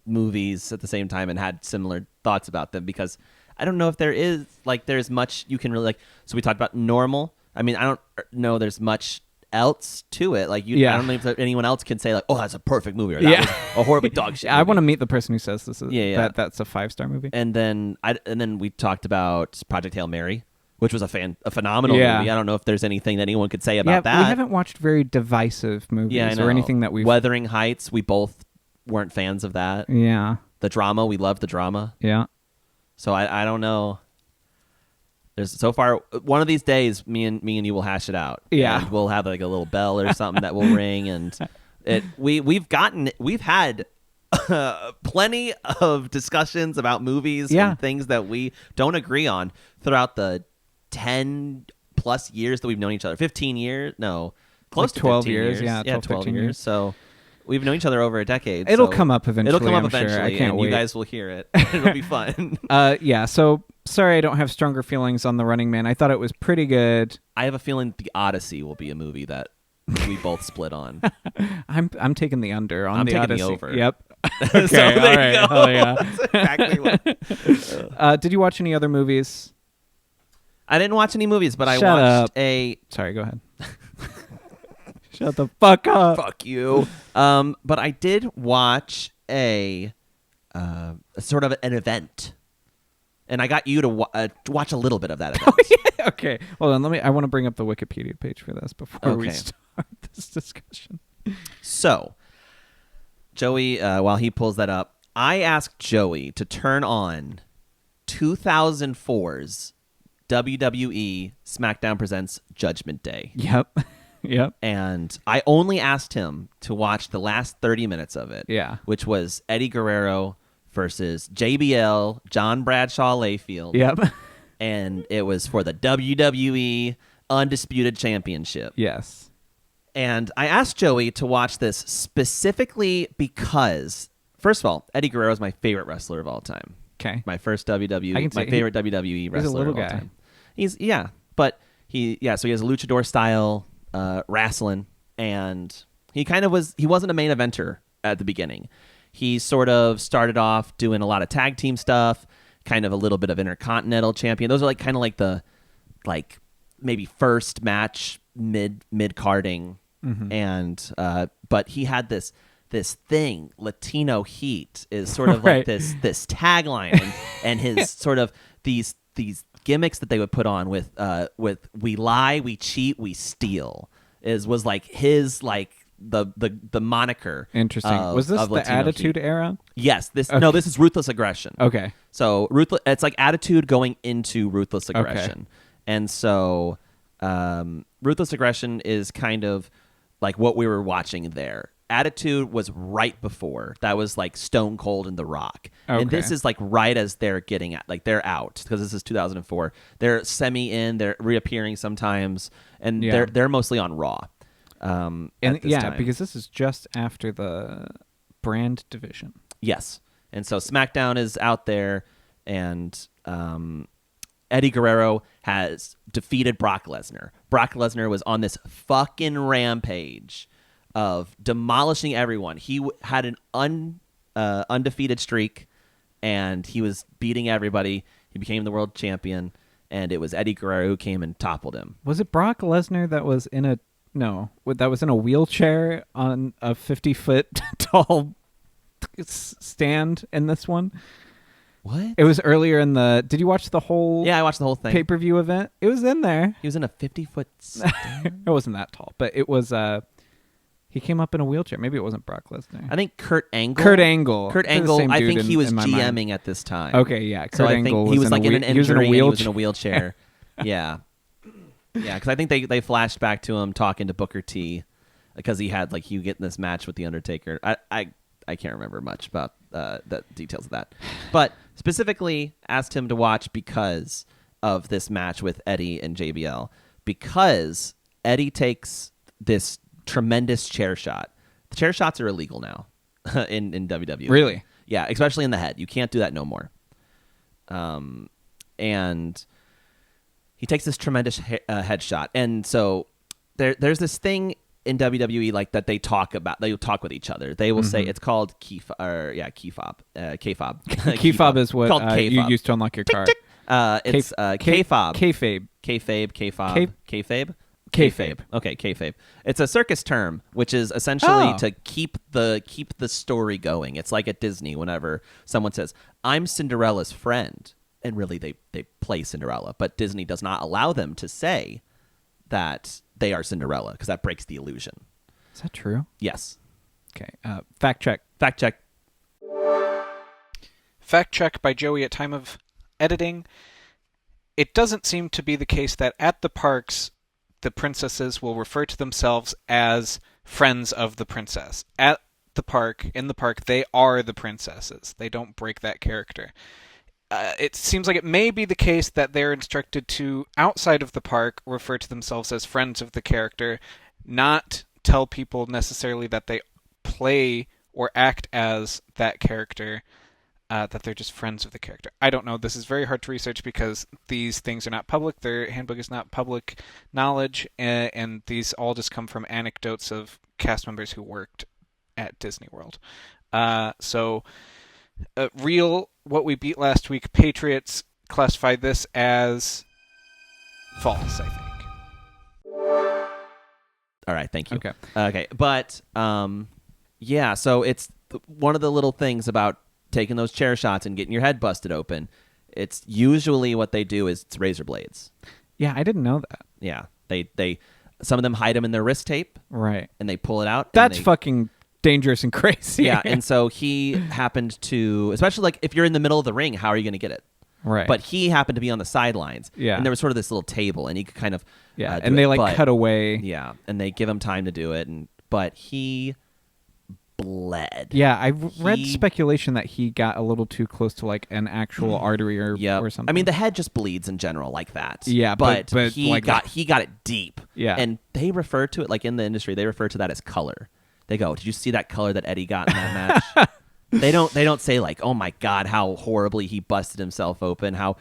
movies at the same time and had similar thoughts about them, because I don't know if there's much you can really so we talked about Normal. I mean, I don't know there's much else to it. I don't know if anyone else can say that's a perfect movie or that was a horribly dog shit movie. I want to meet the person who says this is that's a 5-star movie. And then we talked about Project Hail Mary, which was a phenomenal movie. I don't know if there's anything that anyone could say about that. We haven't watched very divisive movies or anything that we've... Wuthering Heights, we both weren't fans of that. Yeah. The drama, we loved the drama. Yeah. So I don't know. There's so far one of these days me and you will hash it out. Yeah. And we'll have a little bell or something that will ring, and we've had plenty of discussions about movies and things that we don't agree on throughout the 10 plus years that we've known each other. 15 years? No. Close to 12 years. Yeah, 12 years. So we've known each other over a decade. It'll come up eventually. It'll come up I'm eventually. Sure. I can't and wait. You guys will hear it. It'll be fun. So sorry I don't have stronger feelings on The Running Man. I thought it was pretty good. I have a feeling The Odyssey will be a movie that we both split on. I'm taking the under on I'm The taking Odyssey. the over. Yep. Okay, so there you go. Oh, yeah. That's exactly what. Did you watch any other movies? I didn't watch any movies, but I watched Sorry, go ahead. Shut the fuck up. Fuck you. But I did watch a sort of an event, and I got you to watch a little bit of that event. Okay, hold on. I want to bring up the Wikipedia page for this before we start this discussion. So, Joey, while he pulls that up, I asked Joey to turn on 2004's WWE SmackDown Presents Judgment Day. Yep. Yep. And I only asked him to watch the last 30 minutes of it. Yeah. Which was Eddie Guerrero versus JBL, John Bradshaw Layfield. Yep. And it was for the WWE Undisputed Championship. Yes. And I asked Joey to watch this specifically because, first of all, Eddie Guerrero is my favorite wrestler of all time. Okay. My first WWE, my favorite WWE wrestler he's a little of all guy. time. But so he has a luchador style wrestling, and he wasn't a main eventer at the beginning. He sort of started off doing a lot of tag team stuff, kind of a little bit of Intercontinental Champion. Those are kind of the maybe first match mid carding, and but he had this thing, Latino Heat, is sort of right. this tagline, and his sort of these gimmicks that they would put on with we lie, we cheat, we steal was his the moniker. Interesting. Was this the Attitude Era? Yes. This is Ruthless Aggression. Okay. So it's like Attitude going into Ruthless Aggression, okay. And so Ruthless Aggression is kind of like what we were watching there. Attitude was right before. That was like Stone Cold and The Rock. Okay. And this is right as they're getting at, they're out, because this is 2004. They're semi-in, they're reappearing sometimes, and they're mostly on Raw. Time. Because this is just after the brand division. Yes. And so SmackDown is out there, and Eddie Guerrero has defeated Brock Lesnar. Brock Lesnar was on this fucking rampage of demolishing everyone. He had an undefeated streak, and he was beating everybody. He became the world champion, and it was Eddie Guerrero who came and toppled him. Was it Brock Lesnar that was in a wheelchair on a 50-foot tall stand in this one? What? It was earlier in the... Did you watch the whole... Yeah, I watched the whole thing. Pay-per-view event? It was in there. He was in a 50-foot stand? It wasn't that tall, but it was... He came up in a wheelchair. Maybe it wasn't Brock Lesnar. I think Kurt Angle. Kurt Angle. I think he was GMing at this time. Okay, yeah. Kurt Angle he was in an injury, he was in a wheelchair. Yeah. Yeah, because I think they flashed back to him talking to Booker T, because he had he would get in this match with The Undertaker. I can't remember much about the details of that. But specifically asked him to watch because of this match with Eddie and JBL, because Eddie takes this tremendous chair shot. The chair shots are illegal now in WWE. Really? Yeah, especially in the head. You can't do that no more. And he takes this tremendous headshot. And so there's this thing in WWE that they talk about. They talk with each other. They will say it's called kayfabe. Kayfabe. Kayfabe is what you use to unlock your car. It's kayfabe. Kayfabe. Kayfabe. Kayfabe. Okay, kayfabe. It's a circus term, which is essentially to keep the story going. It's like at Disney, whenever someone says, "I'm Cinderella's friend," and really they play Cinderella, but Disney does not allow them to say that they are Cinderella, because that breaks the illusion. Is that true? Yes. Okay. Fact check. Fact check. Fact check by Joey at time of editing. It doesn't seem to be the case that at the parks the princesses will refer to themselves as friends of the princess. At the park, in the park, they are the princesses. They don't break that character. It seems like it may be the case that they're instructed to, outside of the park, refer to themselves as friends of the character, not tell people necessarily that they play or act as that character, that they're just friends of the character. I don't know. This is very hard to research because these things are not public. Their handbook is not public knowledge, and these all just come from anecdotes of cast members who worked at Disney World. Real, what we beat last week, Patriots classified this as false, I think. All right, thank you. Okay. But, so it's one of the little things about taking those chair shots and getting your head busted open. It's usually what they do is it's razor blades. Yeah, I didn't know that. Yeah, they some of them hide them in their wrist tape, right? And they pull it out. That's fucking dangerous and crazy. Yeah, and so he happened to, especially if you're in the middle of the ring, how are you going to get it? Right. But he happened to be on the sidelines. Yeah. And there was sort of this little table, and he could kind of and they cut away. Yeah, and they give him time to do it, but he bled. Yeah, I read speculation that he got a little too close to like an actual artery or something. I mean, the head just bleeds in general like that. Yeah, but he like got it deep. Yeah, and they refer to it, like in the industry, they refer to that as color. They go, "Did you see that color that Eddie got in that match?" They don't say like, "Oh my God, how horribly he busted himself open." How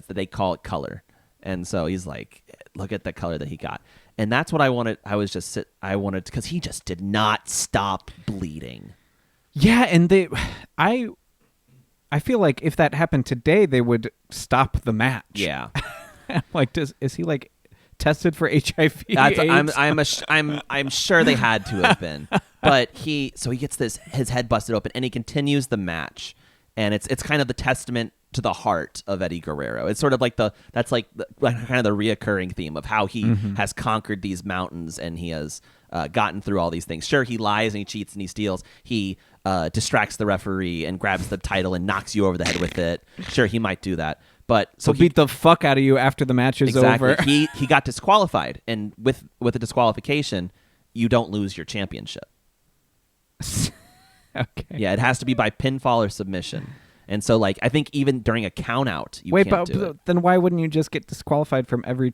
they call it color, and so he's like, "Look at the color that he got." And that's what I wanted. I wanted because he just did not stop bleeding. Yeah, and I feel like if that happened today, they would stop the match. Yeah, like, is he like tested for HIV? I'm sure they had to have been. But he gets his head busted open, and he continues the match, and it's kind of the testament to the heart of Eddie Guerrero. It's sort of like kind of the reoccurring theme of how he has conquered these mountains, and he has gotten through all these things. Sure, he lies and he cheats and he steals. He distracts the referee and grabs the title and knocks you over the head with it. Sure, he might do that. But so beat the fuck out of you after the match is over. He got disqualified, and with a disqualification, you don't lose your championship. Okay. Yeah, it has to be by pinfall or submission. And so, like, I think even during a count out, you can't do it. Then why wouldn't you just get disqualified from every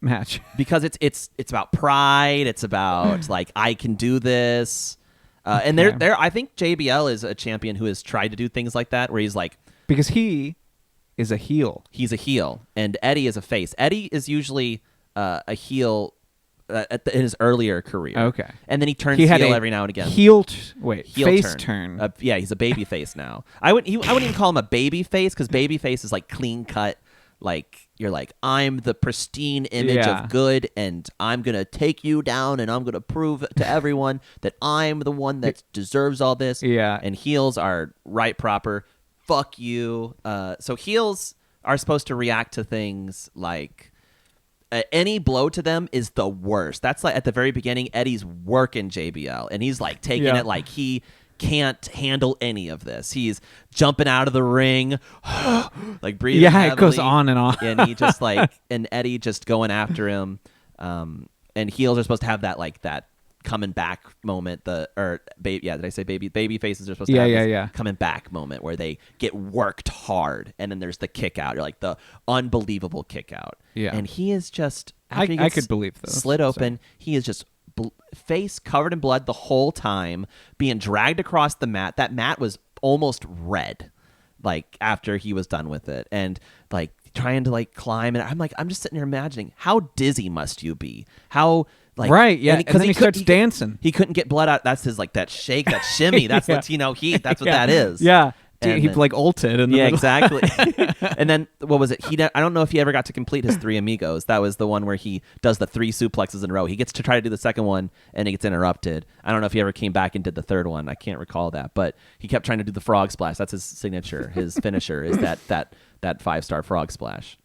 match? Because it's about pride. It's about like, I can do this. And there, I think JBL is a champion who has tried to do things like that, where he's like, because he is a heel. He's a heel, and Eddie is a face. Eddie is usually a heel in his earlier career. Okay. And then he turns heel every now and again. Heel face turn. Yeah, he's a baby face now. I wouldn't even call him a baby face, because baby face is like clean cut. Like, you're like, I'm the pristine image of good, and I'm going to take you down, and I'm going to prove to everyone that I'm the one that deserves all this. Yeah. And heels are right proper. Fuck you. So heels are supposed to react to things like, any blow to them is the worst. That's like at the very beginning, Eddie's working JBL, and he's like taking it like he can't handle any of this. He's jumping out of the ring, like breathing heavily. It goes on and on. And he just like, and Eddie just going after him. And heels are supposed to have that coming back moment. Did I say baby? Baby faces are supposed to have this coming back moment where they get worked hard, and then there's the kick out, or like the unbelievable kick out. Yeah, and he is just I could believe this. Slit open. He is just face covered in blood the whole time, being dragged across the mat. That mat was almost red, like after he was done with it, and like trying to like climb. And I'm just sitting here imagining, how dizzy must you be? How like, right, yeah, and then he starts dancing. He couldn't get blood out. That's his like that shake, that shimmy. That's that's what that is. Yeah, he like ulted. Exactly. And then what was it? I don't know if he ever got to complete his Three Amigos. That was the one where he does the 3 suplexes in a row. He gets to try to do the second one, and he gets interrupted. I don't know if he ever came back and did the third one. I can't recall that, but he kept trying to do the frog splash. That's his signature. His finisher is that 5-star frog splash.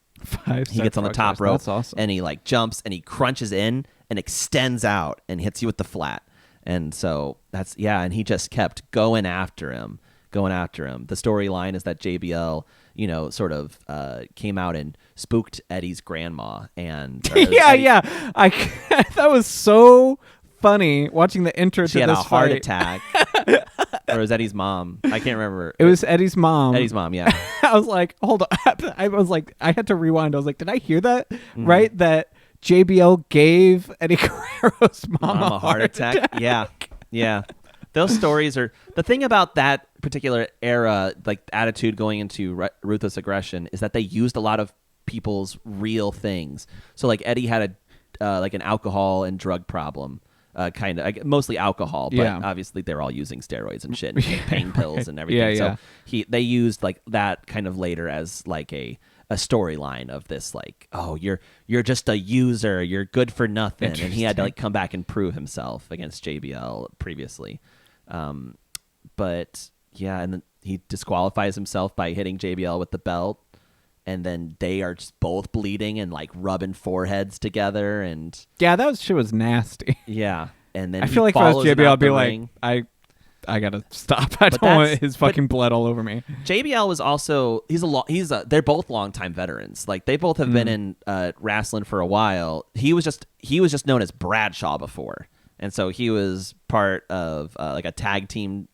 He gets on the top rope. That's awesome. And he like jumps and he crunches in and extends out and hits you with the flat. And so and he just kept going after him. The storyline is that JBL, sort of came out and spooked Eddie's grandma. And that was so funny watching the intro to this fight. She had a heart attack. Or it was Eddie's mom. I can't remember. It was Eddie's mom. Eddie's mom, yeah. I was like, hold on. I was like, I had to rewind. I was like, did I hear that right? That JBL gave Eddie Guerrero's mom a heart attack? Yeah. Those stories are the thing about that particular era, like attitude going into ruthless aggression, is that they used a lot of people's real things. So like Eddie had an alcohol and drug problem. Kind of mostly alcohol, but obviously they're all using steroids and shit, and pain pills and everything. So they used like that kind of later as like a storyline of this, like, oh, you're just a user, you're good for nothing, and he had to like come back and prove himself against JBL previously. But yeah, and then he disqualifies himself by hitting JBL with the belt. And then they are just both bleeding and like rubbing foreheads together, and that shit was nasty. Yeah, and then I feel like if I was JBL, I'd be like, stop. I don't want his fucking blood all over me. JBL was also they're both longtime veterans. Like they both have been in wrestling for a while. He was just known as Bradshaw before, and so he was part of like a tag team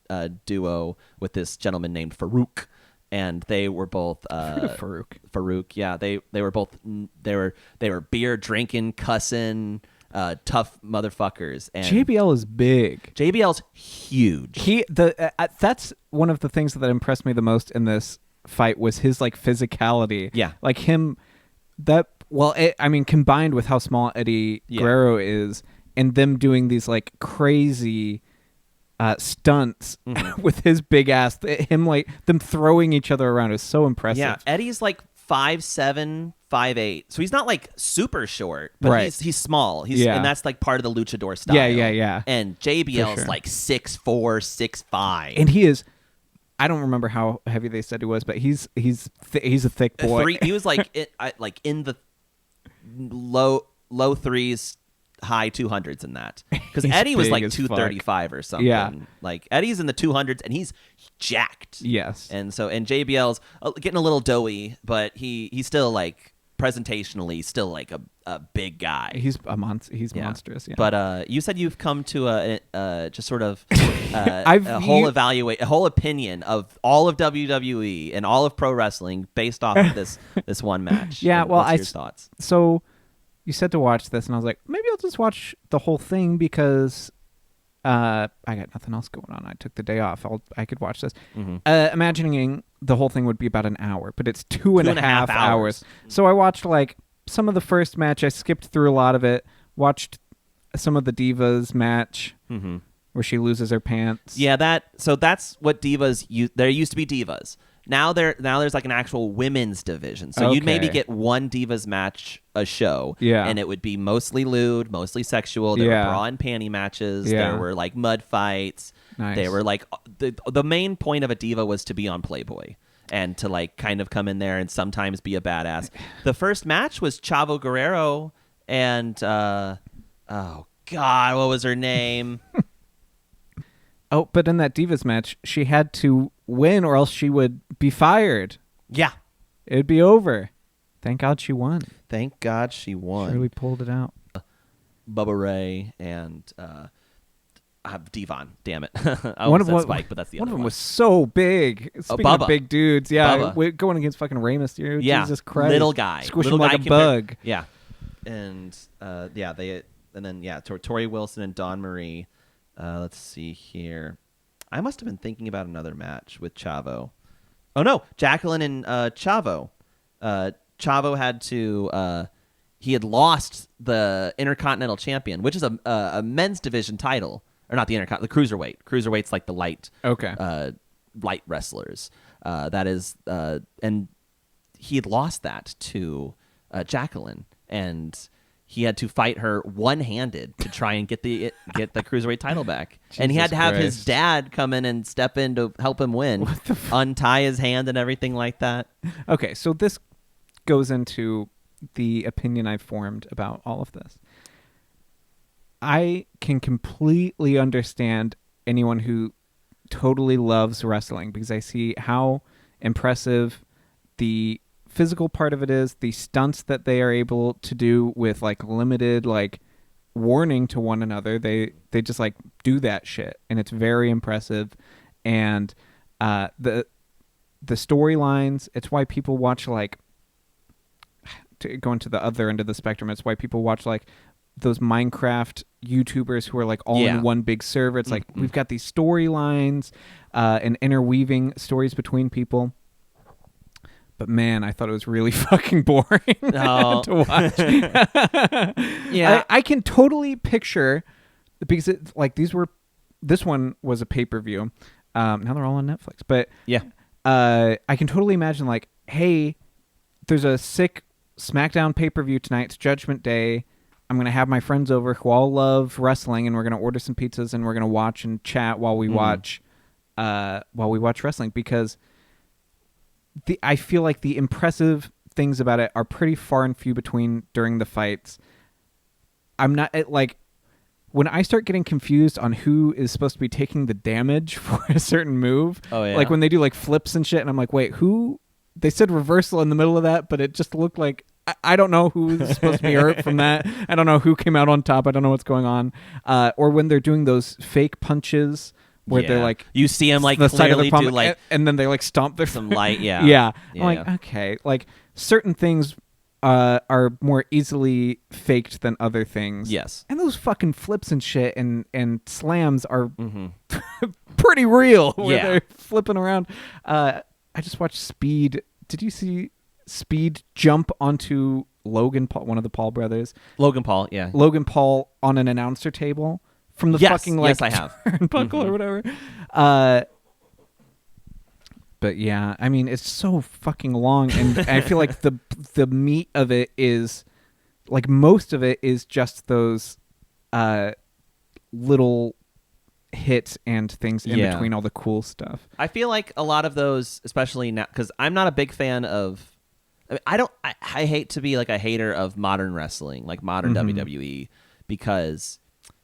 duo with this gentleman named Farouk. And they were both Farouk. Yeah, they were both they were beer drinking, cussing, tough motherfuckers. And JBL is big. JBL's huge. That's one of the things that impressed me the most in this fight was his like physicality. Yeah, like him. Combined with how small Eddie Guerrero is, and them doing these like crazy stunts with his big ass, them throwing each other around is so impressive. Yeah, Eddie's like 5'7", 5'8", so he's not like super short, but he's small. And that's like part of the luchador style. Yeah. And JBL's like 6'4", 6'5", and he is. I don't remember how heavy they said he was, but he's a thick boy. He was like in the low threes. High 200s in that, because Eddie was like 235 or something. Yeah, like Eddie's in the 200s and he's jacked. Yes, and JBL's getting a little doughy, but he's still like presentationally still like a big guy. He's monstrous. Yeah. But you said you've come to a just sort of a whole opinion of all of WWE and all of pro wrestling based off of this one match. Yeah. What's your thoughts? So. You said to watch this, and I was like, maybe I'll just watch the whole thing because I got nothing else going on. I took the day off. I could watch this. Mm-hmm. Imagining the whole thing would be about an hour, but it's two and a half hours. So I watched like some of the first match. I skipped through a lot of it. Watched some of the Divas match where she loses her pants. Yeah, that's what Divas. There used to be Divas. Now there's like an actual women's division. So you'd maybe get one Divas match a show. Yeah. And it would be mostly lewd, mostly sexual. There were bra and panty matches. Yeah. There were like mud fights. Nice. They were like the main point of a diva was to be on Playboy and to like kind of come in there and sometimes be a badass. The first match was Chavo Guerrero and oh God, what was her name? Oh, but in that Divas match, she had to win or else she would be fired. Yeah. It would be over. Thank God she won. Thank God she won. She really pulled it out. Bubba Ray and Devon. Damn it. I almost said Spike, but that's the other one. One of them was so big. Speaking of big dudes, going against fucking Rey Mysterio. Yeah. Jesus Christ. Little guy. Squish him like a bug. Yeah. And Tori Wilson and Dawn Marie. Let's see here. I must have been thinking about another match with Chavo. Oh no, Jacqueline and Chavo. Chavo had to. He had lost the Intercontinental Champion, which is a men's division title, or not the Intercontinental, the cruiserweight. Cruiserweight's like the light. Okay. Light wrestlers. That is, and he had lost that to Jacqueline, and he had to fight her one-handed to try and get the cruiserweight title back. And he had to have his dad come in and step in to help him win, untie his hand and everything like that. Okay, so this goes into the opinion I've formed about all of this. I can completely understand anyone who totally loves wrestling because I see how impressive the physical part of it is, the stunts that they are able to do with like limited like warning to one another. They just like do that shit, and it's very impressive. And the storylines, it's why people watch, like, to go into the other end of the spectrum, it's why people watch like those Minecraft YouTubers who are like all in one big server. It's like we've got these storylines and interweaving stories between people. But man, I thought it was really fucking boring to watch. Yeah, I can totally picture, because it, like this one was a pay-per-view. Now they're all on Netflix. But yeah, I can totally imagine like, hey, there's a sick SmackDown pay-per-view tonight. It's Judgment Day. I'm going to have my friends over who all love wrestling, and we're going to order some pizzas, and we're going to watch and chat while we watch wrestling, because I feel like the impressive things about it are pretty far and few between during the fights. I'm not like when I start getting confused on who is supposed to be taking the damage for a certain move, like when they do like flips and shit, and I'm like, wait, who? They said reversal in the middle of that, but it just looked like I don't know who's supposed to be hurt from that. I don't know who came out on top. I don't know what's going on. Or when they're doing those fake punches where they're like, you see them like the side of clearly the palm, do like and then they like stomp their some light. Yeah, yeah. I'm like, okay, like certain things are more easily faked than other things. Yes, and those fucking flips and shit and slams are pretty real. Where they're flipping around. I just watched Speed. Did you see Speed jump onto Logan Paul, one of the Paul brothers? Logan Paul, yeah. Logan Paul on an announcer table from the fucking like I have. turnbuckle or whatever. But yeah, I mean, it's so fucking long, and I feel like the meat of it is like most of it is just those little hits and things in between all the cool stuff. I feel like a lot of those, especially now, because I'm not a big fan of. I mean, I hate to be like a hater of modern wrestling, like modern WWE, because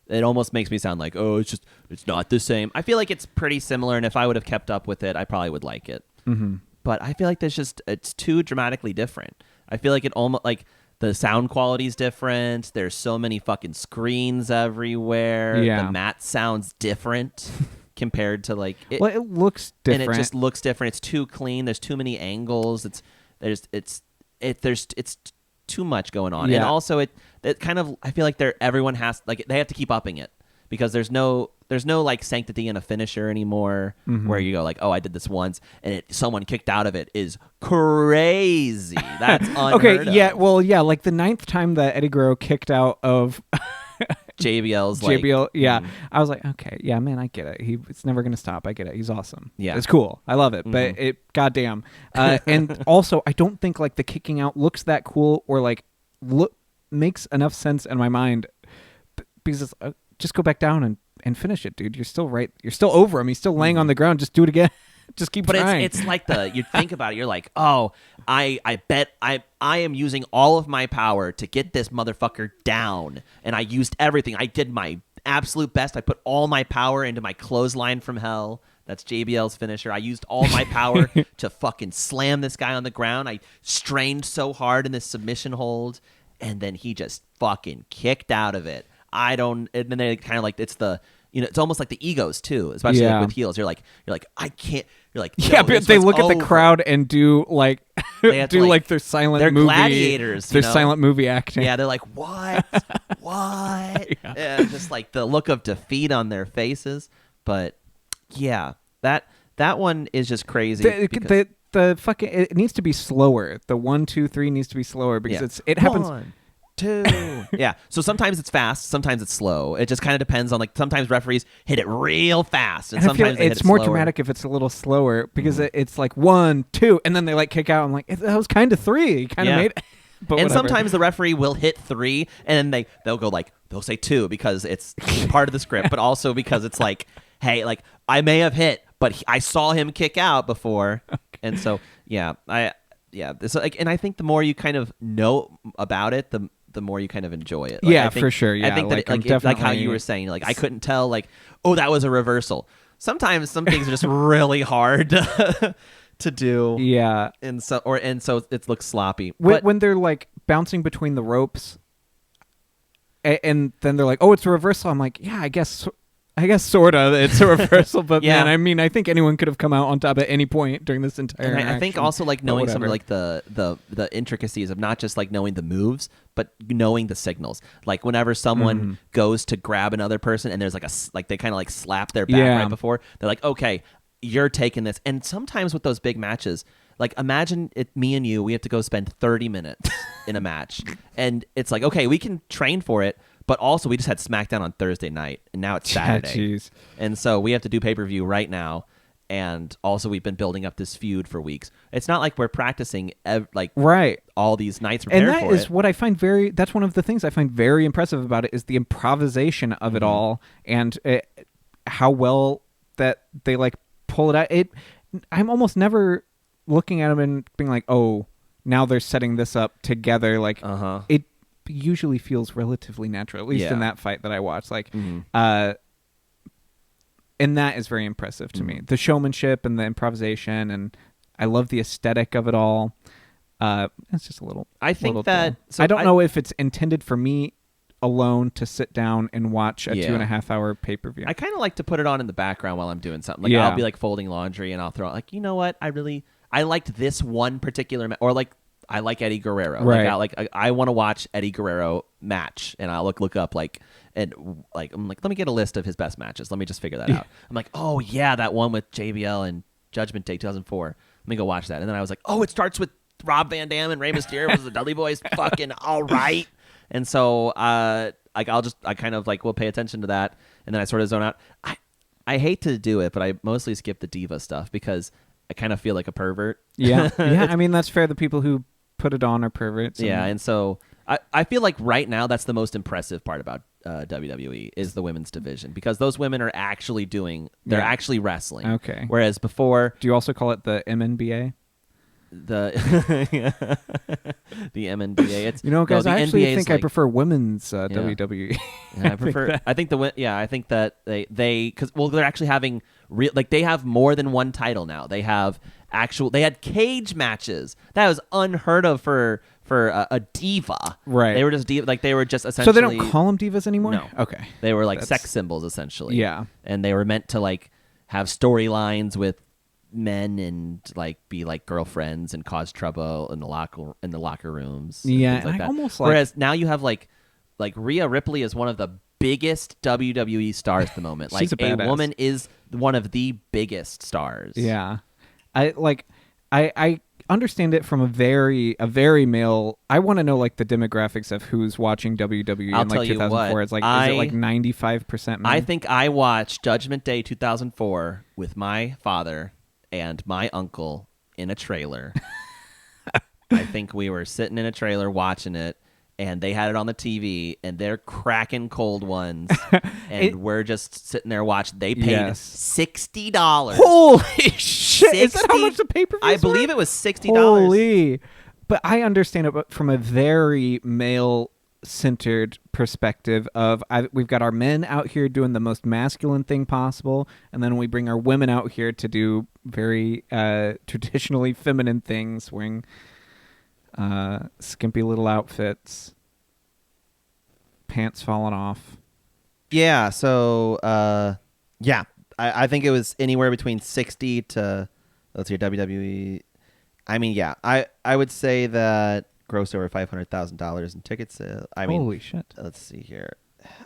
it almost makes me sound like, oh, it's not the same. I feel like it's pretty similar, and if I would have kept up with it, I probably would like it. But I feel like it's too dramatically different. I feel like it almost like the sound quality is different. There's so many fucking screens everywhere. Yeah. The mat sounds different compared to like it. Well, it looks different, and it just looks different. It's too clean. There's too many angles. There's too much going on, and also it kind of, I feel like everyone has, like, they have to keep upping it because there's no like sanctity in a finisher anymore where you go like, oh, I did this once and someone kicked out of it is crazy. That's unheard okay. of. Yeah, well, yeah, like the 9th time that Eddie Guerrero kicked out of JBL's JBL, yeah. I was like, okay, yeah, man, I get it. It's never gonna stop. I get it. He's awesome. Yeah, it's cool. I love it. But goddamn. And also, I don't think like the kicking out looks that cool or like makes enough sense in my mind because it's, just go back down and finish it, dude. You're still right. You're still over him. He's still laying on the ground. Just do it again. Just keep trying. But it's like you think about it. You're like, oh, I bet I am using all of my power to get this motherfucker down, and I used everything. I did my absolute best. I put all my power into my clothesline from hell. That's JBL's finisher. I used all my power to fucking slam this guy on the ground. I strained so hard in this submission hold, and then he just fucking kicked out of it. And then they kind of like, it's almost like the egos too, especially like with heels. You're like, I can't. You're like, yeah, but they look at the crowd and do like like their silent they're movie. Gladiators. Their silent movie acting. Yeah, they're like, what? What? Yeah. Just like the look of defeat on their faces. But yeah, that one is just crazy. The fucking, it needs to be slower. The 1, 2, 3 needs to be slower because it happens. 1, 2. Yeah. So sometimes it's fast, sometimes it's slow. It just kind of depends on, like, sometimes referees hit it real fast, and sometimes they hit it's it more slower. dramatic if it's a little slower because it's like 1, 2, and then they like kick out. I'm like, that was kind of 3. Kind of made. But and whatever. sometimes the referee will hit 3, and then they'll go like, they'll say 2 because it's part of the script, but also because it's like, hey, like, I may have hit, but I saw him kick out before, and so so, like, and I think the more you kind of know about it, the more you kind of enjoy it. Like, I think, for sure. Yeah, I think that like how you were saying, like, I couldn't tell, like, oh, that was a reversal. Sometimes some things are just really hard to do. Yeah, and so it looks sloppy. When they're like bouncing between the ropes, and then they're like, oh, it's a reversal. I'm like, yeah, I guess sorta it's a reversal, but man, I mean, I think anyone could have come out on top at any point during this entire. And I think also like knowing some of like the intricacies of not just like knowing the moves, but knowing the signals. Like whenever someone goes to grab another person and there's like they kind of like slap their back right before, they're like, okay, you're taking this. And sometimes with those big matches, like imagine me and you, we have to go spend 30 minutes in a match, and it's like, okay, we can train for it. But also, we just had SmackDown on Thursday night, and now it's Saturday. And so we have to do pay-per-view right now. And also, we've been building up this feud for weeks. It's not like we're practicing all these nights prepared for it. And that is what I find that's one of the things I find very impressive about it is the improvisation of it all and how well that they like pull it out. I'm almost never looking at them and being like, oh, now they're setting this up together. Like usually feels relatively natural, at least in that fight that I watched. Like, and that is very impressive to me. The showmanship and the improvisation, and I love the aesthetic of it all. It's just a little. I think that I don't know if it's intended for me alone to sit down and watch a 2.5 hour pay-per-view. I kind of like to put it on in the background while I'm doing something. Like I'll be like folding laundry and I'll throw like, you know what? I liked this one particular or like I like Eddie Guerrero. Right. I want to watch Eddie Guerrero match, and I'll look up I'm like, let me get a list of his best matches. Let me just figure that out. I'm like, oh yeah, that one with JBL and Judgment Day 2004. Let me go watch that. And then I was like, oh, it starts with Rob Van Dam and Rey Mysterio versus the Dudley Boys. Fucking all right. And so I kind of like will pay attention to that, and then I sort of zone out. I hate to do it, but I mostly skip the diva stuff because I kind of feel like a pervert. Yeah. Yeah. I mean, that's fair. The people who put it on are perverts. And so I feel like right now that's the most impressive part about WWE is the women's division, because those women are actually they're actually wrestling. Okay. Whereas before, do you also call it the MNBA? The MNBA. It's, guys, I actually NBA think I prefer women's WWE. Yeah, I think that they because they're actually having they have more than one title now. They had cage matches. That was unheard of for a diva. Right. They were just they were just essentially. So they don't call them divas anymore? No. Okay. They were like sex symbols essentially. Yeah. And they were meant to like have storylines with men and like be like girlfriends and cause trouble in the locker rooms. Yeah. Like that. Whereas now you have like Rhea Ripley is one of the biggest WWE stars at the moment. Like a woman is one of the biggest stars. Yeah. I understand it from a very male. I want to know like the demographics of who's watching WWE in like 2004. It's like is it like 95% men? I think I watched Judgment Day 2004 with my father and my uncle in a trailer. I think we were sitting in a trailer watching it, and they had it on the TV, and they're cracking cold ones, and we're just sitting there watching. They paid $60. Holy shit! Is that how much the pay-per-view? I believe it was $60. Holy! But I understand it from a very male-centered perspective of we've got our men out here doing the most masculine thing possible, and then we bring our women out here to do very traditionally feminine things, wearing skimpy little outfits, pants falling off. Yeah, so I think it was anywhere between 60 to, let's see, WWE. I mean, yeah, I would say that grossed over $500,000 in ticket sales. I mean, holy shit. Let's see here.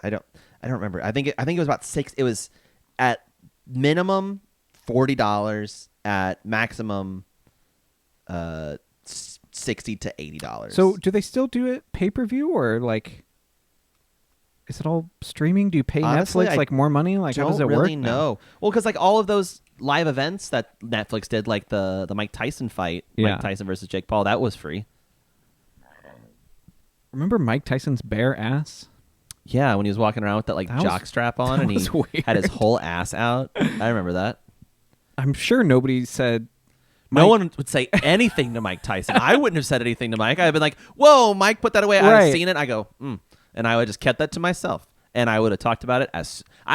I don't remember. I think it was about $6. It was at minimum $40, at maximum $60 to $80. So do they still do it pay-per-view, or like is it all streaming? Do you pay Honestly, Netflix like more money? Like how does it really work? No. Well, because like all of those live events that Netflix did, like the Mike Tyson fight, Mike Tyson versus Jake Paul, that was free. Remember Mike Tyson's bare ass? Yeah, when he was walking around with that jock strap on and he had his whole ass out. I remember that. I'm sure nobody said. No one would say anything to Mike Tyson. I wouldn't have said anything to Mike. I'd have been like, "Whoa, Mike, put that away." Right. I've seen it. I go, and I would just kept that to myself. And I would have talked about it I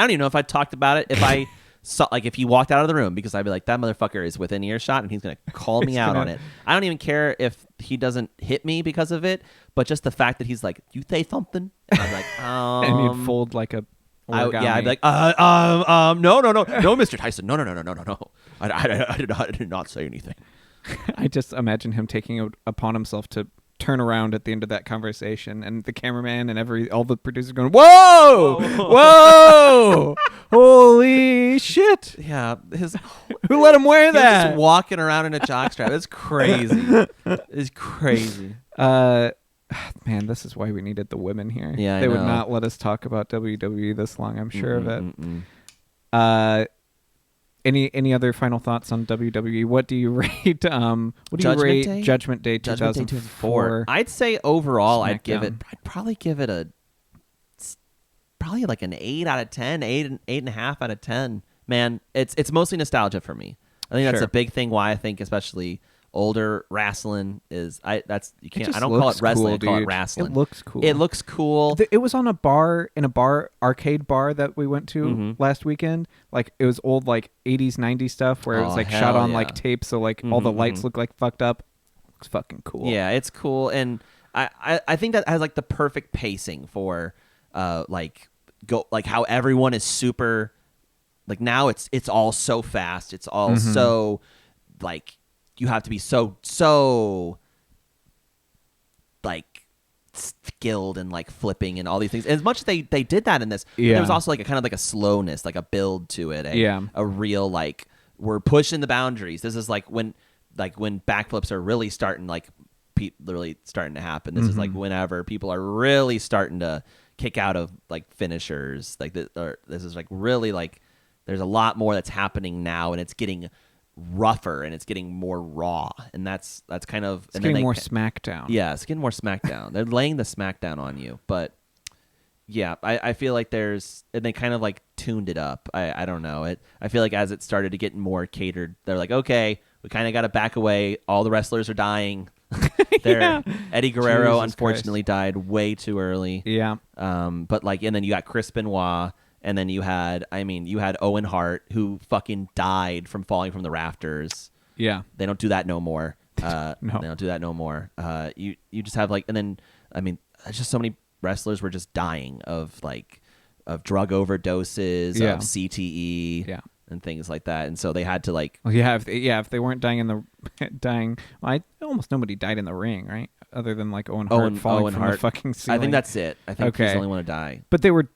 don't even know if I talked about it if I saw, like, if he walked out of the room, because I'd be like, that motherfucker is within earshot and he's going to call me out on it. I don't even care if he doesn't hit me because of it, but just the fact that he's like, you say something? And I'm like, and you'd fold like a origami. I'd be like, no, Mr. Tyson, no. I did not say anything. I just imagine him taking it upon himself to turn around at the end of that conversation, and the cameraman and all the producers going, whoa, holy shit. Yeah. Who let him wear that? Just walking around in a jockstrap. It's crazy. It's crazy. Man, this is why we needed the women here. Yeah, they would not let us talk about WWE this long, I'm sure of it. Any other final thoughts on WWE? What do you rate? Judgment Day 2004? I'd say overall, I'd probably give it probably like an 8 out of 10, 8.5 out of 10. Man, it's mostly nostalgia for me. I think that's a big thing. Why I think especially older wrestling is I don't just call it wrestling, cool, I call it dude. wrestling. It looks cool. It looks cool. It was on a arcade bar that we went to last weekend. Like it was old like 80s 90s stuff where it was like shot on like tape, so like all the lights look like fucked up. It's fucking cool. Yeah, it's cool, and I think that has like the perfect pacing for like how everyone is super like now it's all so fast. It's all so like you have to be so like skilled and like flipping and all these things. And as much as they did that in this, there was also like a kind of like a slowness, like a build to it. A real like we're pushing the boundaries. This is like when backflips are really starting really starting to happen. This is like whenever people are really starting to kick out of like finishers. Like this is like really like there's a lot more that's happening now, and it's getting rougher and it's getting more raw, and that's kind of it's getting more SmackDown. Yeah, it's getting more SmackDown. They're laying the SmackDown on you, but yeah, I feel like and they kind of like tuned it up. I don't know. I feel like as it started to get more catered, they're like, okay, we kind of got to back away. All the wrestlers are dying. Eddie Guerrero Jesus unfortunately Christ. died way too early. Yeah. But like, and then you got Chris Benoit, and then you had Owen Hart, who fucking died from falling from the rafters. Yeah. They don't do that no more. No. They don't do that no more. You just have like, and then just so many wrestlers were just dying of drug overdoses, of CTE, and things like that. And so they had to like, well, if they weren't dying almost nobody died in the ring, right? Other than like Owen Hart falling from the fucking ceiling. I think that's it. I think he's the only one to die. But they were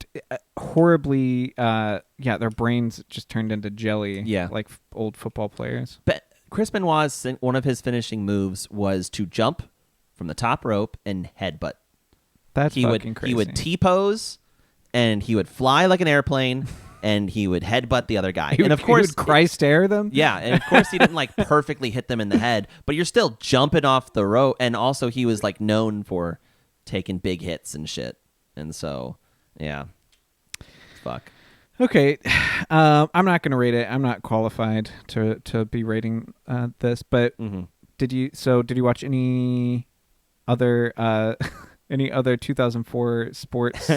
horribly, their brains just turned into jelly. Yeah, like old football players. But Chris Benoit's one of his finishing moves was to jump from the top rope and headbutt. That's fucking crazy. He would T-pose, and he would fly like an airplane, and he would headbutt the other guy. He would Christ air them? Yeah, and of course he didn't like perfectly hit them in the head, but you're still jumping off the rope. And also he was like known for taking big hits and shit. And so, yeah. Fuck. Okay. I'm not going to rate it. I'm not qualified to be rating this, but did you watch any other 2004 sports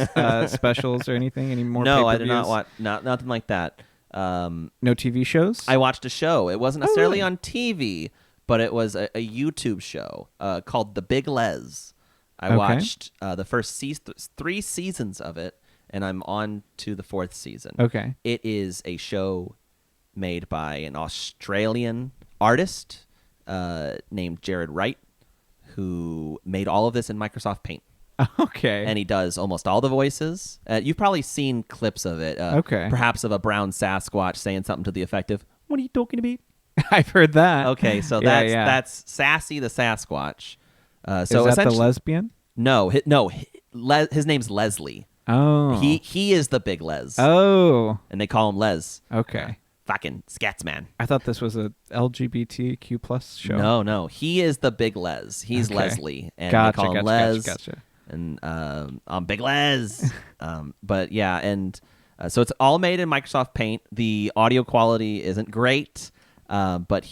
specials or anything? Any more? No, I did not watch. Nothing like that. No TV shows? I watched a show. It wasn't necessarily on TV, but it was a YouTube show called The Big Lez. I watched the first 3 seasons of it, and I'm on to the 4th season. Okay. It is a show made by an Australian artist named Jared Wright, who made all of this in Microsoft Paint. Okay. And he does almost all the voices. You've probably seen clips of it. Perhaps of a brown Sasquatch saying something to the effect of, "What are you talking about?" I've heard that. Okay, so that's Sassy the Sasquatch. Is that the lesbian? No, his name's Leslie. Oh. He is the Big Lez. Oh. And they call him Les. Okay. Fucking Scatsman. I thought this was a LGBTQ plus show. No. He is the Big Les. He's Leslie. And gotcha, they call him Les. Gotcha. And I'm Big Les. But yeah, and so it's all made in Microsoft Paint. The audio quality isn't great, but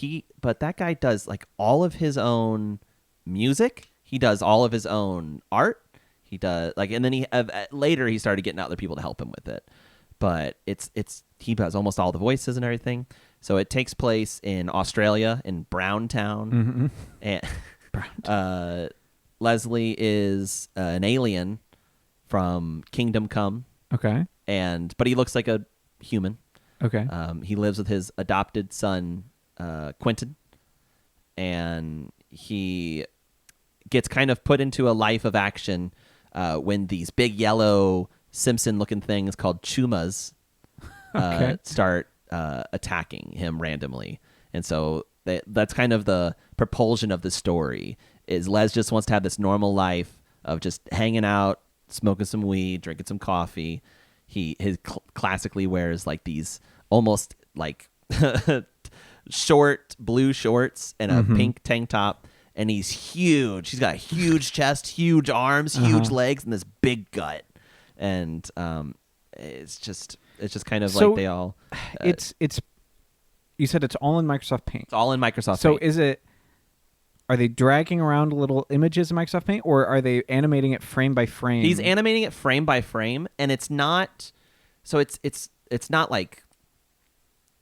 that guy does like all of his own music. He does all of his own art. He does and then later he started getting other people to help him with it. But he does almost all the voices and everything. So it takes place in Australia, in Browntown, and Leslie is an alien from Kingdom Come. Okay. But he looks like a human. Okay. He lives with his adopted son, Quentin, and he gets kind of put into a life of action when these big yellow Simpson-looking things called Chumas start attacking him randomly. And so that's kind of the propulsion of the story. Is Les just wants to have this normal life of just hanging out, smoking some weed, drinking some coffee. He classically wears like these almost like short blue shorts and a pink tank top, and he's huge. He's got a huge chest, huge arms, huge legs, and this big gut. And it's just kind of like they all. It's you said it's all in Microsoft Paint. It's all in Microsoft Paint. So is it? are they dragging around little images in Microsoft Paint, or are they animating it frame by frame? He's animating it frame by frame, and it's not. So it's not like,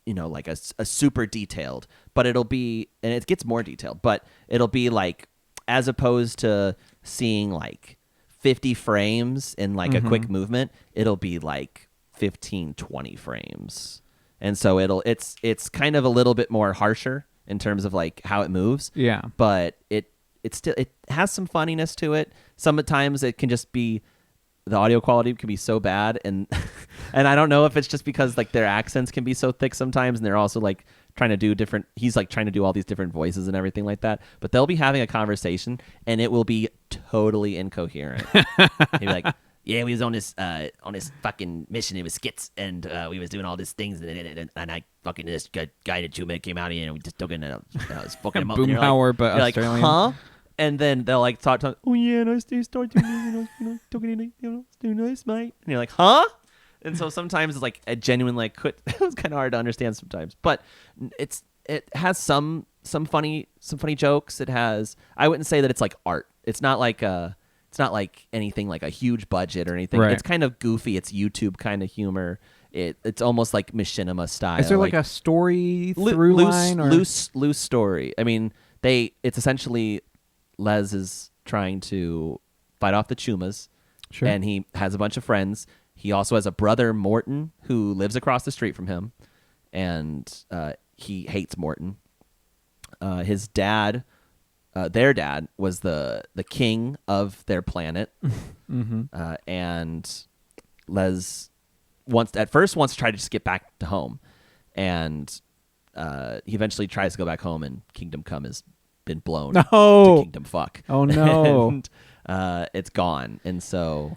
like a super detailed, but it'll be, and it gets more detailed, but it'll be like, as opposed to seeing like 50 frames in like a quick movement, it'll be like 15, 20 frames. And so it's kind of a little bit more harsher in terms of like how it moves. Yeah. But it has some funniness to it. Sometimes it can just be, the audio quality can be so bad, and and I don't know if it's just because like their accents can be so thick sometimes, and they're also like trying to do different, he's like trying to do all these different voices and everything like that, but they'll be having a conversation and it will be totally incoherent. He'll be like, yeah, we was on this fucking mission, it was skits, and we was doing all these things, and I fucking, this guy that you met came out here, and we just took in fucking him up. Boomhauer, but you're like, Australian. huh? And then they'll like talk, oh yeah, and I start doing this, talking, doing nice, mate. And you're like, huh? And so sometimes it's like a genuine like it was kind of hard to understand sometimes, but it has some funny jokes. It has, I wouldn't say that it's like art. It's not like anything like a huge budget or anything. Right. It's kind of goofy. It's YouTube kind of humor. It's almost like machinima style. Is there like a story through line or loose story? I mean, it's essentially, Les is trying to fight off the Chumas, Sure. and he has a bunch of friends. He also has a brother, Morton, who lives across the street from him, and he hates Morton. His dad, their dad, was the king of their planet, and Les at first wants to try to just get back to home, and he eventually tries to go back home, and Kingdom Come has been blown to Kingdom Fuck. Oh no! And it's gone, and so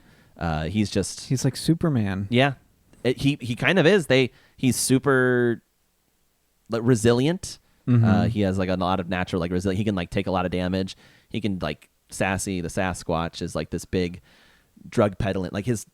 he's like Superman. Yeah, he kind of is. He's super resilient. He has like a lot of natural like resilience. He can like take a lot of damage. He can like Sassy the Sasquatch is like this big drug peddling. Like his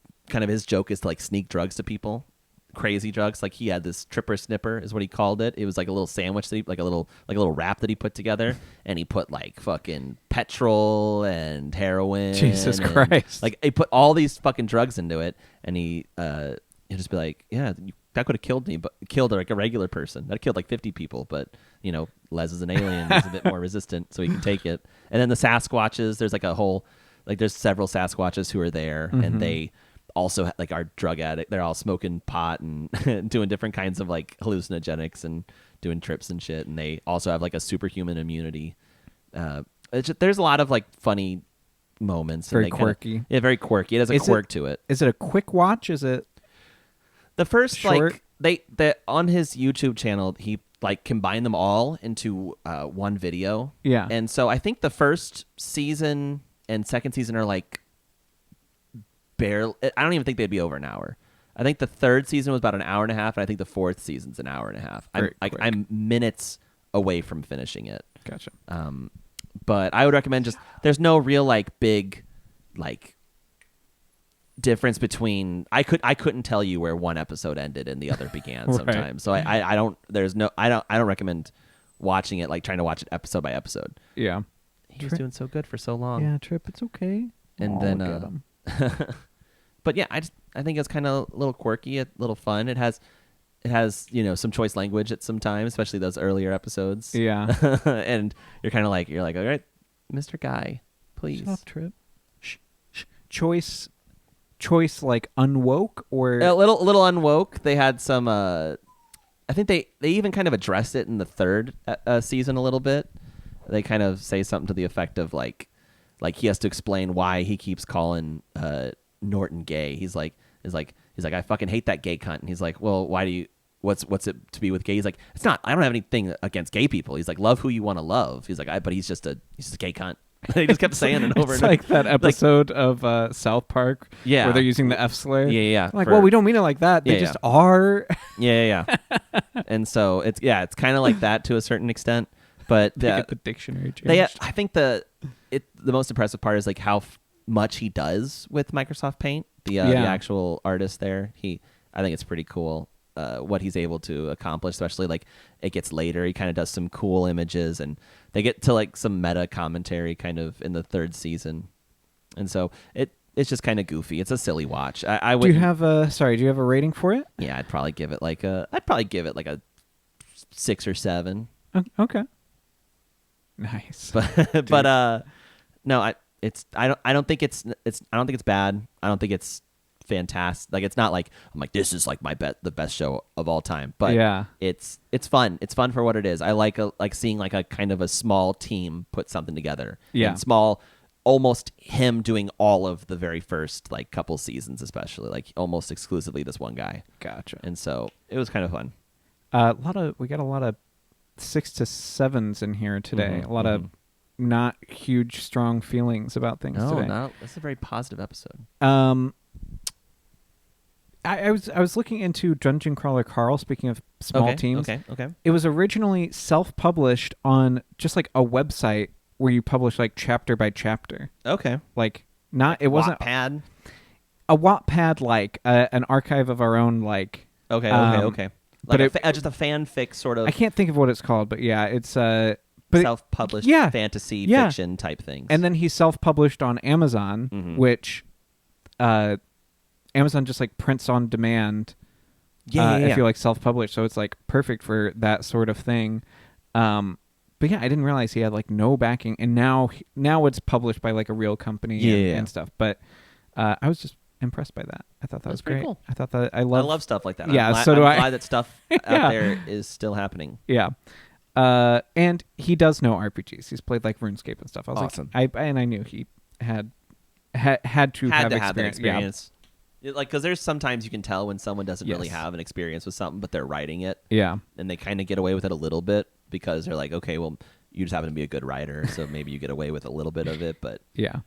joke is to like sneak drugs to people. Crazy drugs. Like he had this tripper snipper is what he called it. It was like a little sandwich that like a little wrap that he put together, and he put like fucking petrol and heroin. Jesus Christ! Like he put all these fucking drugs into it, and he'll just be like, yeah, that could have killed me, but killed like a regular person. That killed like 50 people, but Les is an alien. He's a bit more resistant, so he can take it. And then the Sasquatches, there's like a whole there's several Sasquatches who are there, and they also like are drug addict. They're all smoking pot and doing different kinds of like hallucinogenics and doing trips and shit. And they also have like a superhuman immunity. There's a lot of like funny moments. Very quirky. Very quirky. It has a quirk to it. Is it a quick watch? Is it the first short? Like they on his YouTube channel, he like combined them all into one video. Yeah. And so I think the first season and second season are like barely, I don't even think they'd be over an hour. I think the third season was about an hour and a half, and I think the fourth season's an hour and a half. I'm minutes away from finishing it. Gotcha. But I would recommend there's no real like big like difference between I couldn't tell you where one episode ended and the other began sometimes. So I don't recommend watching it, like trying to watch it episode by episode. Yeah. He was doing so good for so long. Yeah, Trip, it's okay. And then but yeah, I think it's kind of a little quirky, a little fun. It has some choice language at some times, especially those earlier episodes. Yeah. And you're kind of like, all right, Mr. Guy, please. Shut up, Trip. Choice like unwoke or a little unwoke. They had some I think they even kind of addressed it in the third season a little bit. They kind of say something to the effect of like he has to explain why he keeps calling Norton gay. He's like I fucking hate that gay cunt. And he's like, well, why do you? What's it to be with gay? He's like, it's not. I don't have anything against gay people. He's like, love who you want to love. He's like, but he's just a gay cunt. He just kept saying it over and over. Like that episode of South Park, where they're using the F slur. Yeah. Like, well, we don't mean it like that. They just are. Yeah. And so it's kind of like that to a certain extent. But the dictionary changed. I think the most impressive part is like how much he does with Microsoft Paint. The actual artist there. I think it's pretty cool. what he's able to accomplish, especially like it gets later. He kind of does some cool images, and they get to like some meta commentary kind of in the third season, and so it's just kind of goofy. It's a silly watch. I would. Do you have a rating for it? Yeah, I'd probably give it like a 6 or 7. Okay. Nice. But no, I don't think it's bad. I don't think it's fantastic. Like, it's not like I'm like, this is like the best show of all time. But yeah, it's fun. It's fun for what it is. I like seeing like a kind of a small team put something together. Yeah, and small, almost him doing all of the very first like couple seasons, especially like almost exclusively this one guy. Gotcha. And so it was kind of fun. We got a lot of 6 to 7s in here today. A lot of not huge, strong feelings about things today. No, that's a very positive episode. I was looking into Dungeon Crawler Carl, speaking of small teams. Okay. It was originally self-published on just like a website where you publish like chapter by chapter. Okay. Like it wasn't Wattpad? A Wattpad, like an archive of our own, like. Okay. Like just a fanfic sort of. I can't think of what it's called, but yeah, it's self-published fantasy fiction type things. And then he self-published on Amazon, which Amazon just like prints on demand. If you like self-publish, so it's like perfect for that sort of thing. But yeah, I didn't realize he had like no backing, and now it's published by like a real company and stuff. But I was just impressed by that. I thought that was great. Cool. I thought that I love stuff like that. Yeah, I'm so do I. I'm glad that stuff out there is still happening. Yeah. And he does know RPGs. He's played like RuneScape and stuff. I was awesome. like, I knew he had to have that experience. Yeah. Like, because there's sometimes you can tell when someone doesn't really have an experience with something, but they're writing it. Yeah. And they kind of get away with it a little bit because they're like, okay, well, you just happen to be a good writer, so maybe you get away with a little bit of it. But yeah.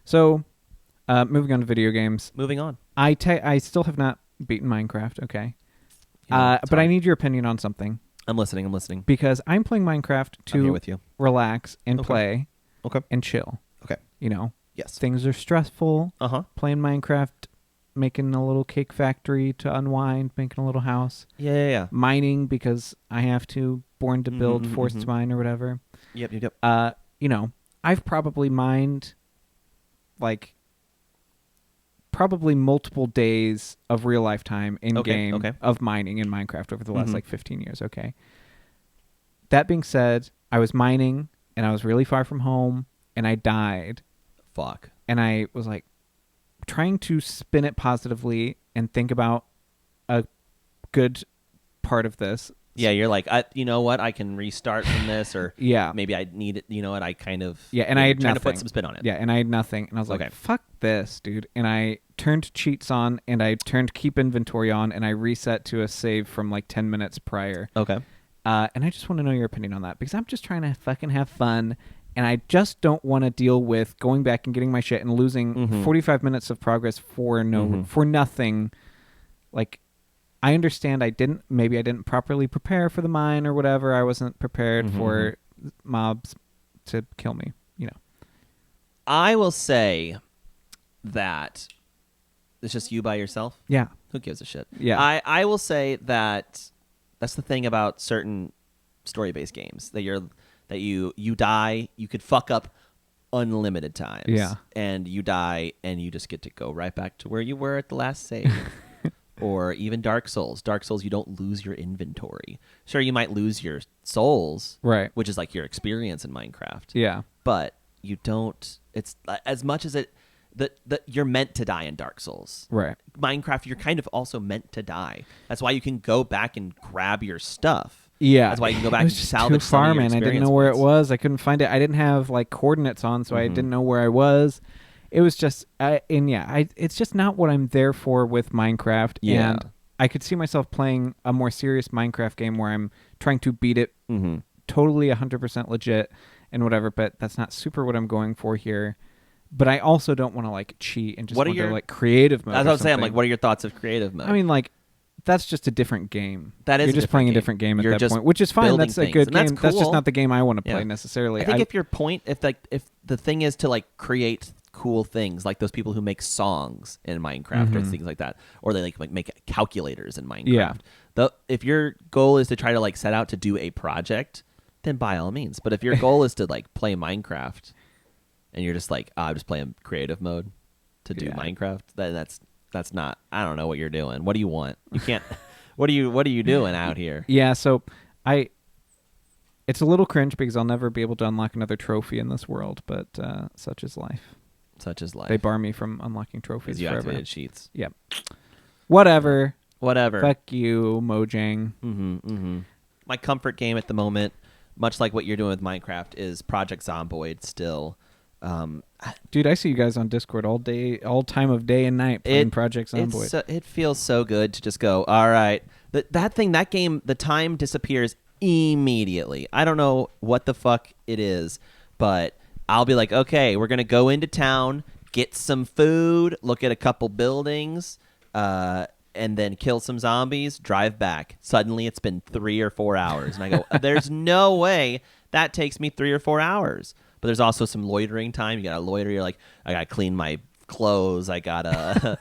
So, moving on to video games. Moving on. I still have not beaten Minecraft. Okay. But I need your opinion on something. I'm listening. Because I'm playing Minecraft to I'm here with you. Relax and play and chill. Okay. You know? Yes. Things are stressful. Playing Minecraft, making a little cake factory to unwind, making a little house. Yeah. Mining because I have to, born to build, forced to mine or whatever. Yep. You know, I've probably mined like probably multiple days of real life time in game of mining in Minecraft over the last like 15 years. Okay. That being said, I was mining and I was really far from home and I died. Fuck. And I was like trying to spin it positively and think about a good part of this. Yeah, you're like, you know what? I can restart from this, or maybe I need it. You know what? I kind of and I had trying nothing. to put some spin on it. Yeah, and I had nothing, and I was like, "Fuck this, dude!" And I turned cheats on, and I turned keep inventory on, and I reset to a save from like 10 minutes prior. Okay. And I just want to know your opinion on that because I'm just trying to fucking have fun, and I just don't want to deal with going back and getting my shit and losing 45 minutes of progress for nothing. Like. I understand I didn't properly prepare for the mine or whatever. I wasn't prepared for mobs to kill me, you know. I will say that it's just you by yourself. Yeah. Who gives a shit? Yeah. I will say that that's the thing about certain story-based games that you die, you could fuck up unlimited times. Yeah. And you die and you just get to go right back to where you were at the last save. Or even Dark Souls. Dark Souls, you don't lose your inventory. Sure, you might lose your souls, right? Which is like your experience in Minecraft. Yeah. But you don't. It's as much as it that you're meant to die in Dark Souls. Right. Minecraft, you're kind of also meant to die. That's why you can go back and grab your stuff. Yeah. That's why you can go back and salvage too far, some of your man. I didn't know where it was. I couldn't find it. I didn't have like coordinates on, so I didn't know where I was. It was just, it's just not what I'm there for with Minecraft. Yeah. And I could see myself playing a more serious Minecraft game where I'm trying to beat it totally 100% legit and whatever, but that's not super what I'm going for here. But I also don't want to like cheat and just want to like creative mode. As I was saying, like, what are your thoughts of creative mode? I mean, like, that's just a different game. That is, you're just playing a different game at that point, which is fine. That's a good game. Cool. That's just not the game I want to play necessarily. I think if your point, if the thing is to like create cool things, like those people who make songs in Minecraft or things like that, or they like make calculators in Minecraft. If your goal is to try to like set out to do a project, then by all means. But if your goal is to like play Minecraft and you're just like, I'm just playing creative mode to do Minecraft, then that's not, I don't know what you're doing. What do you want? You can't, what are you doing out here? Yeah. So it's a little cringe because I'll never be able to unlock another trophy in this world, but such is life. Such is life. They bar me from unlocking trophies you forever. activated cheats. Yep. Whatever. Fuck you, Mojang. My comfort game at the moment, much like what you're doing with Minecraft, is Project Zomboid still. Dude, I see you guys on Discord all day, all time of day and night playing Project Zomboid. It feels so good to just go, all right. That game, the time disappears immediately. I don't know what the fuck it is, but I'll be like, okay, we're going to go into town, get some food, look at a couple buildings, and then kill some zombies, drive back. Suddenly it's been 3 or 4 hours. And I go, there's no way that takes me 3 or 4 hours. But there's also some loitering time. You got to loiter. You're like, I got to clean my clothes. I gotta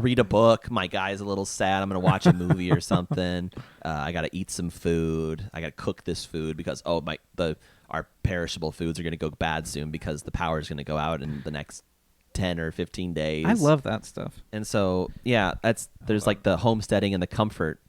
read a book. My guy's a little sad. I'm gonna watch a movie or something. I gotta eat some food. I gotta cook this food because our perishable foods are gonna go bad soon because the power is gonna go out in the next 10 or 15 days. I love that stuff. And so yeah, there's like the homesteading and the comfort.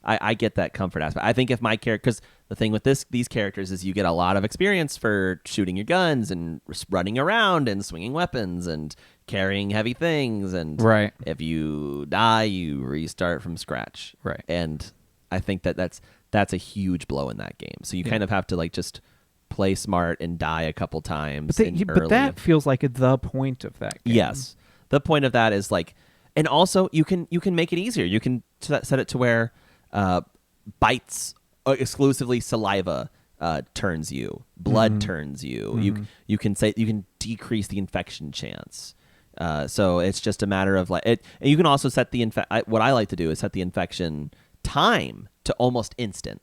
I get that comfort aspect. I think if my character, because the thing with these characters is you get a lot of experience for shooting your guns and running around and swinging weapons and carrying heavy things, and if you die, you restart from scratch. Right. And I think that's a huge blow in that game. So you kind of have to like just play smart and die a couple times. But that feels like the point of that game. Yes, the point of that is like, and also you can make it easier. You can set it to where bites, exclusively saliva, turns you, blood turns you. You can decrease the infection chance. So it's just a matter of like it. And you can also set what I like to do is set the infection time to almost instant.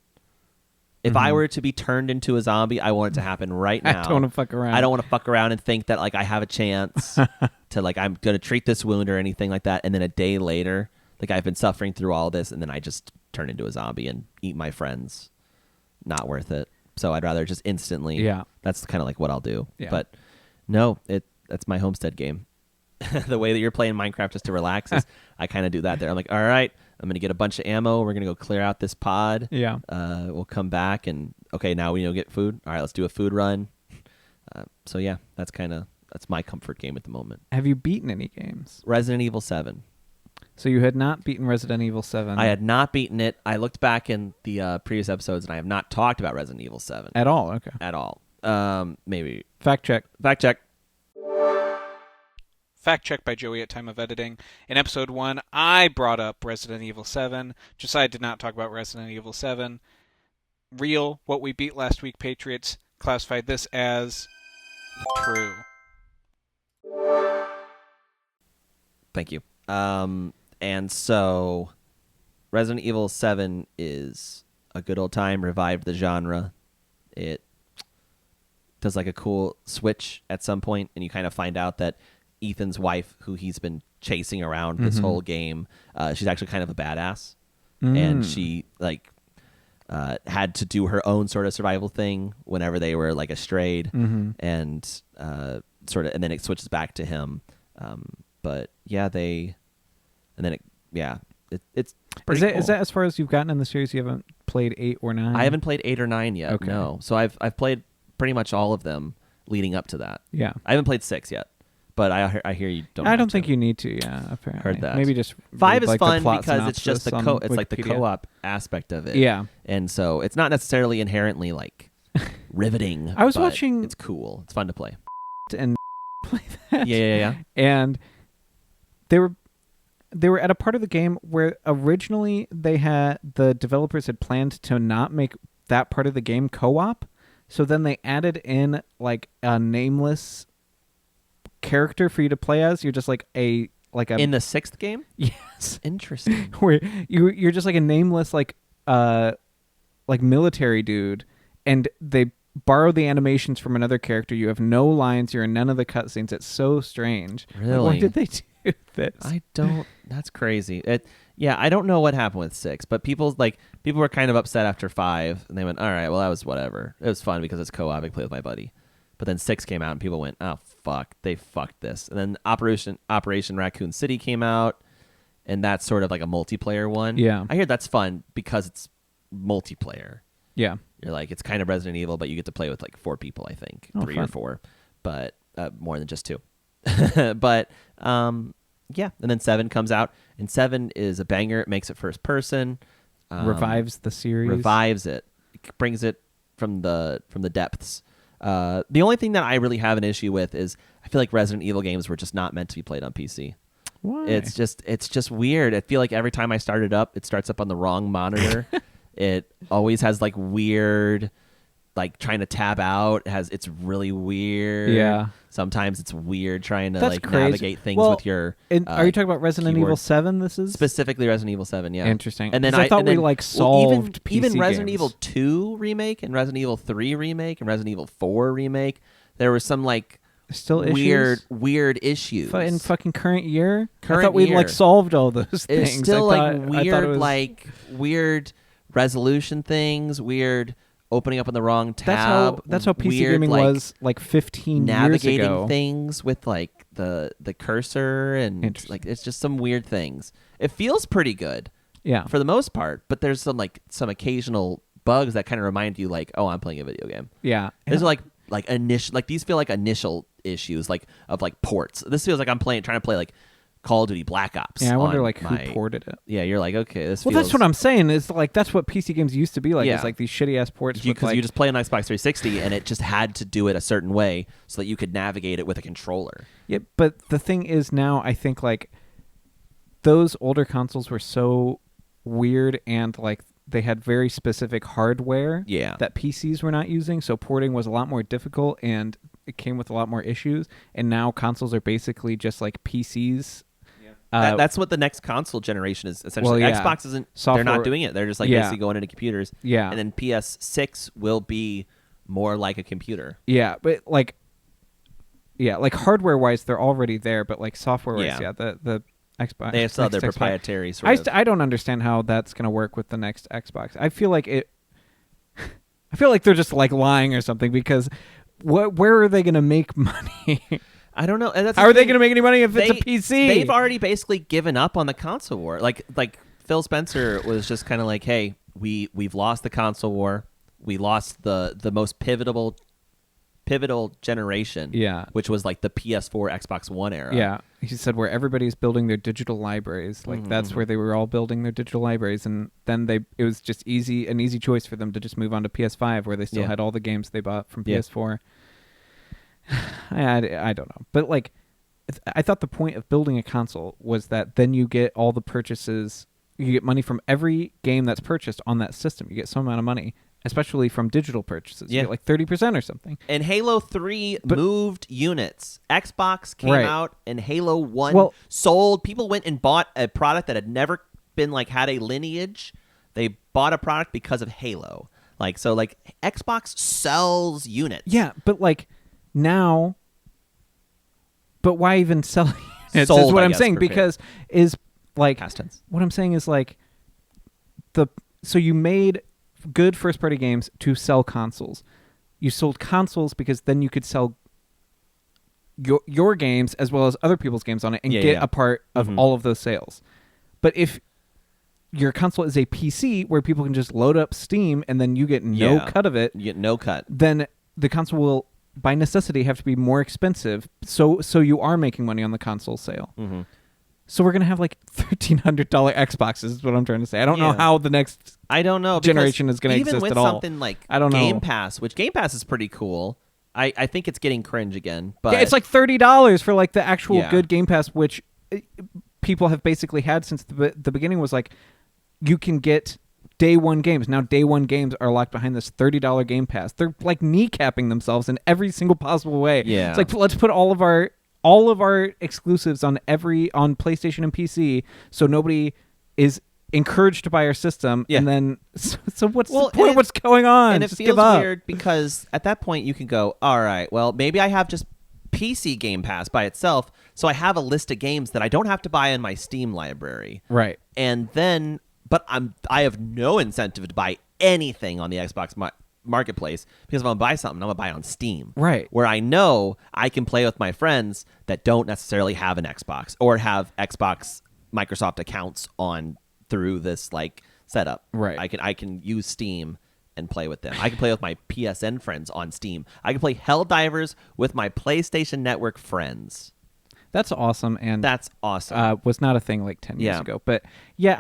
If I were to be turned into a zombie, I want it to happen right now. I don't want to fuck around. I don't want to fuck around and think that like I have a chance to like I'm gonna treat this wound or anything like that, and then a day later, like I've been suffering through all this, and then I just turn into a zombie and eat my friends. Not worth it. So I'd rather just instantly. Yeah. That's kind of like what I'll do. Yeah. But no, that's my homestead game. The way that you're playing Minecraft just to relax is I kind of do that there. I'm like, all right, I'm going to get a bunch of ammo. We're going to go clear out this pod. Yeah. We'll come back and, okay, now we get food. All right, let's do a food run. So yeah, that's my comfort game at the moment. Have you beaten any games? Resident Evil 7. So you had not beaten Resident Evil 7? I had not beaten it. I looked back in the previous episodes, and I have not talked about Resident Evil 7. At all? Okay. At all. Maybe. Fact check. Fact check. Fact check by Joey at time of editing. In episode 1, I brought up Resident Evil 7. Josiah did not talk about Resident Evil 7. Real, what we beat last week, Patriots, classified this as true. Thank you. And so Resident Evil 7 is a good old time, revived the genre. It does like a cool switch at some point, and you kind of find out that Ethan's wife, who he's been chasing around this whole game, she's actually kind of a badass. And she like had to do her own sort of survival thing whenever they were like estrayed, and sort of, and then it switches back to him. But yeah, it's pretty cool. Is that as far as you've gotten in the series? You haven't played 8 or 9? I haven't played 8 or 9 yet. Okay. No, so I've played pretty much all of them leading up to that. Yeah, I haven't played 6 yet, but I hear you don't. I don't think you need to. Yeah, apparently. Heard that. Maybe just 5 is like fun because it's just it's like the Wikipedia. co-op aspect of it. Yeah, and so it's not necessarily inherently like riveting. I was but watching. It's cool. It's fun to play. And play that. Yeah. And they were at a part of the game where originally the developers had planned to not make that part of the game co-op. So then they added in like a nameless character for you to play as. You're just like a in the 6th game. Yes, interesting. Where you're just like a nameless like military dude, and they borrow the animations from another character. You have no lines. You're in none of the cutscenes. It's so strange. Really? Like, why did they do this? That's crazy. I don't know what happened with 6, but people were kind of upset after 5, and they went, all right, well, that was whatever. It was fun because it's co-op. I can play with my buddy. But then 6 came out, and people went, oh, fuck, they fucked this. And then Operation Raccoon City came out, and that's sort of like a multiplayer one. Yeah. I hear that's fun because it's multiplayer. Yeah. You're like, it's kind of Resident Evil, but you get to play with like 4 people, I think. 3 fun. or 4, but more than just 2. But yeah, and then 7 comes out, and 7 is a banger. It makes it first person. Revives the series. Revives it. Brings it from the depths. The only thing that I really have an issue with is I feel like Resident Evil games were just not meant to be played on PC. Why? It's just weird. I feel like every time I start it up, it starts up on the wrong monitor. It always has like weird, like trying to tab out. It's really weird. Yeah. Sometimes it's weird trying to That's like crazy. navigate things Well, with your. are you talking about Resident keyboard. Evil 7? This is Specifically Resident Evil 7, yeah. Interesting. And then I thought we solved even PC Resident games. Evil 2 remake and Resident Evil 3 remake and Resident Evil 4 remake. There was some like still weird issues in fucking current year. I Current thought we year. like solved all those It's things. still I thought weird, it was, weird resolution things, weird opening up on the wrong tab. That's how PC weird, gaming was like 15 navigating years ago. things with like the cursor and like it's just some weird things. It feels pretty good, Yeah. for the most part, but there's some occasional bugs that kind of remind you like, oh, I'm playing a video game. Yeah. These are like initial, like these feel like initial issues like of like ports. This feels like I'm trying to play like Call of Duty Black Ops. Yeah, I wonder on like who ported it. Yeah, you're like, okay, this Well, feels... that's what I'm saying. Is like that's what PC games used to be like. Yeah. It's like these shitty ass ports. Because you just play on Xbox 360 and it just had to do it a certain way so that you could navigate it with a controller. Yeah, but the thing is now I think like those older consoles were so weird and like they had very specific hardware that PCs were not using, so porting was a lot more difficult and it came with a lot more issues. And now consoles are basically just like PCs. That's what the next console generation is essentially. Well, yeah. Xbox isn't. Software, they're not doing it. They're just like basically going into computers. Yeah, and then PS6 will be more like a computer. Yeah, but like hardware wise, they're already there. But like software wise, the Xbox they still have their proprietary sort of. I don't understand how that's going to work with the next Xbox. I feel like it. I feel like they're just like lying or something because where are they going to make money? I don't know. How are they going to make any money if it's a PC? They've already basically given up on the console war. Like Phil Spencer was just kind of like, hey, we've lost the console war. We lost the most pivotal generation. Yeah. Which was like the PS4, Xbox One era. Yeah. He said where everybody's building their digital libraries. Like that's where they were all building their digital libraries, and then it was just an easy choice for them to just move on to PS5 where they still had all the games they bought from PS4. I don't know, but like I thought the point of building a console was that then you get all the purchases, you get money from every game that's purchased on that system. You get some amount of money, especially from digital purchases. You get like 30% or something. And Halo 3 moved units. Xbox came out and Halo 1 sold. People went and bought a product that had never been like had a lineage. They bought a product because of Halo. Like so like Xbox sells units. Yeah, but like now, but why even sell units? Sold, is what I I'm guess, saying because is like past tense. What I'm saying is like so you made good first party games to sell consoles. You sold consoles because then you could sell your games as well as other people's games on it and get a part of all of those sales. But if your console is a PC where people can just load up Steam and then you get no cut of it, you get no cut. Then the console will by necessity have to be more expensive. So you are making money on the console sale. Mm-hmm. So we're gonna have like $1,300 Xboxes. Is what I'm trying to say. I don't know how the next generation is gonna exist at all. Even with something like Game Pass, which Game Pass is pretty cool. I think it's getting cringe again. But it's like $30 for like the actual good Game Pass, which people have basically had since the beginning. Was like you can get day one games. Now day one games are locked behind this $30 Game Pass. They're like kneecapping themselves in every single possible way. Yeah. It's like let's put all of our exclusives on PlayStation and PC so nobody is encouraged to buy our system, and then so what's the point? What's going on? And it just feels give up. weird because at that point you can go, all right, well, maybe I have just PC Game Pass by itself, so I have a list of games that I don't have to buy in my Steam library. Right. And then, but I have no incentive to buy anything on the Xbox Marketplace, because if I'm going to buy something, I'm going to buy it on Steam. Right. Where I know I can play with my friends that don't necessarily have an Xbox or have Xbox Microsoft accounts on through this like setup. Right. I can use Steam and play with them. I can play with my PSN friends on Steam. I can play Helldivers with my PlayStation Network friends. That's awesome, and that's awesome. Was not a thing like 10 years ago. But yeah,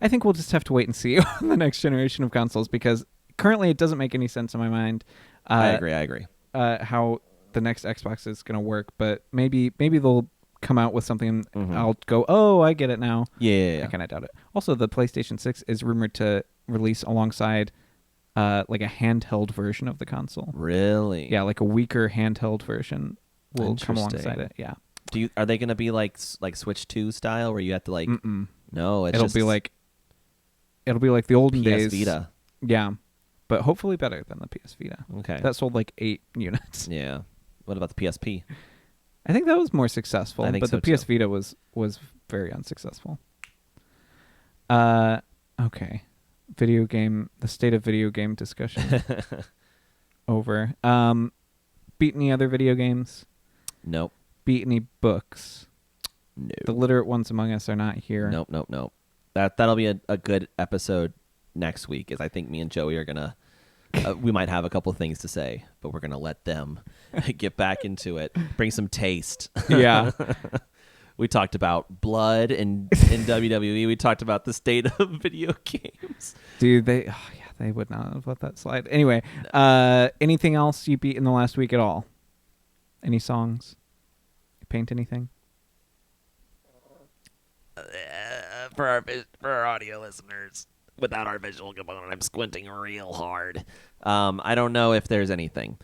I think we'll just have to wait and see on the next generation of consoles, because currently it doesn't make any sense in my mind. I agree. How the next Xbox is going to work, but maybe they'll come out with something. I'll go, oh, I get it now. Yeah. I kind of doubt it. Also, the PlayStation 6 is rumored to release alongside like a handheld version of the console. Really? Yeah, like a weaker handheld version will come alongside it. Yeah. Are they going to be like Switch 2 style, where you have to like? No, it'll be like the olden days. PS Vita. Yeah, but hopefully better than the PS Vita. Okay. That sold like 8 units. Yeah. What about the PSP? I think that was more successful, I think but so the PS too. Vita was very unsuccessful. Okay. The state of video game discussion over. Beat any other video games? Nope. Beat any books? No. The literate ones among us are not here. Nope. That'll be a good episode next week, is I think me and Joey are gonna we might have a couple things to say, but we're gonna let them get back into it, bring some taste. Yeah. We talked about blood in WWE. We talked about the state of video games. Dude, they would not have let that slide. Anyway, anything else you beat in the last week at all? Any songs? Paint anything? For our audio listeners, without our visual component, I'm squinting real hard. I don't know if there's anything.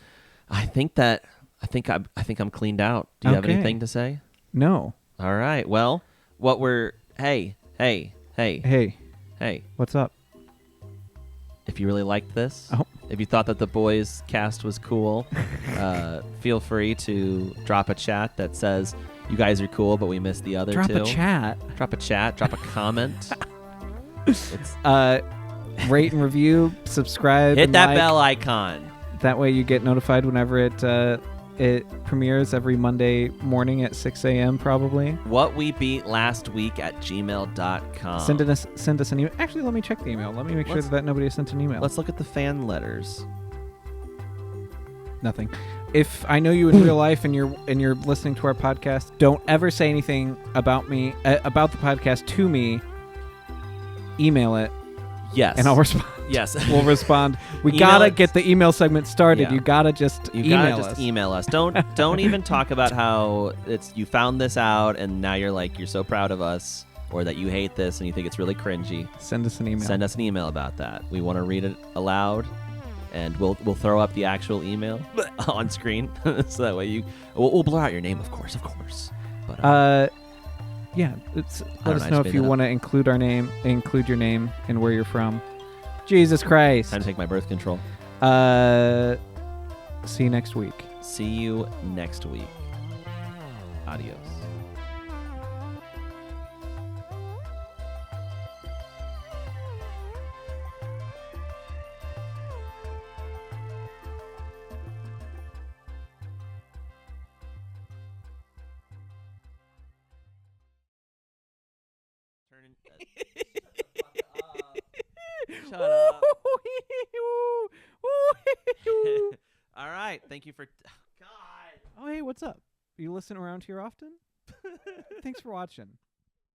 I think I'm cleaned out. Do you have anything to say? No. All right. Well, hey. What's up? If you really liked this, Oh. if you thought that the boys cast was cool, feel free to drop a chat that says you guys are cool, but we missed the other two. Drop a chat. Drop a comment. Rate and review, subscribe. Hit and that like. bell icon. That way you get notified whenever it premieres every Monday morning at 6 a.m. probably. What we beat last week at gmail.com. Send us an email. Actually, let me check the email. Let me make sure that nobody has sent an email. Let's look at the fan letters. Nothing. If I know you in real life and you're listening to our podcast, don't ever say anything about me about the podcast to me. Email it. Yes. And I'll respond. Yes. We'll respond. We gotta get the email segment started. Yeah. You gotta just email us. Don't even talk about how you found this out and now you're so proud of us, or that you hate this and you think it's really cringy. Send us an email. Send us an email about that. We want to read it aloud, and we'll throw up the actual email on screen, so that way we'll blur out your name, of course. But yeah, let us know if you want to include your name and where you're from. Jesus Christ. Time to take my birth control. See you next week. Adios. Shut up. All right. Thank you for... God. Oh, hey, what's up? You listen around here often? Thanks for watching.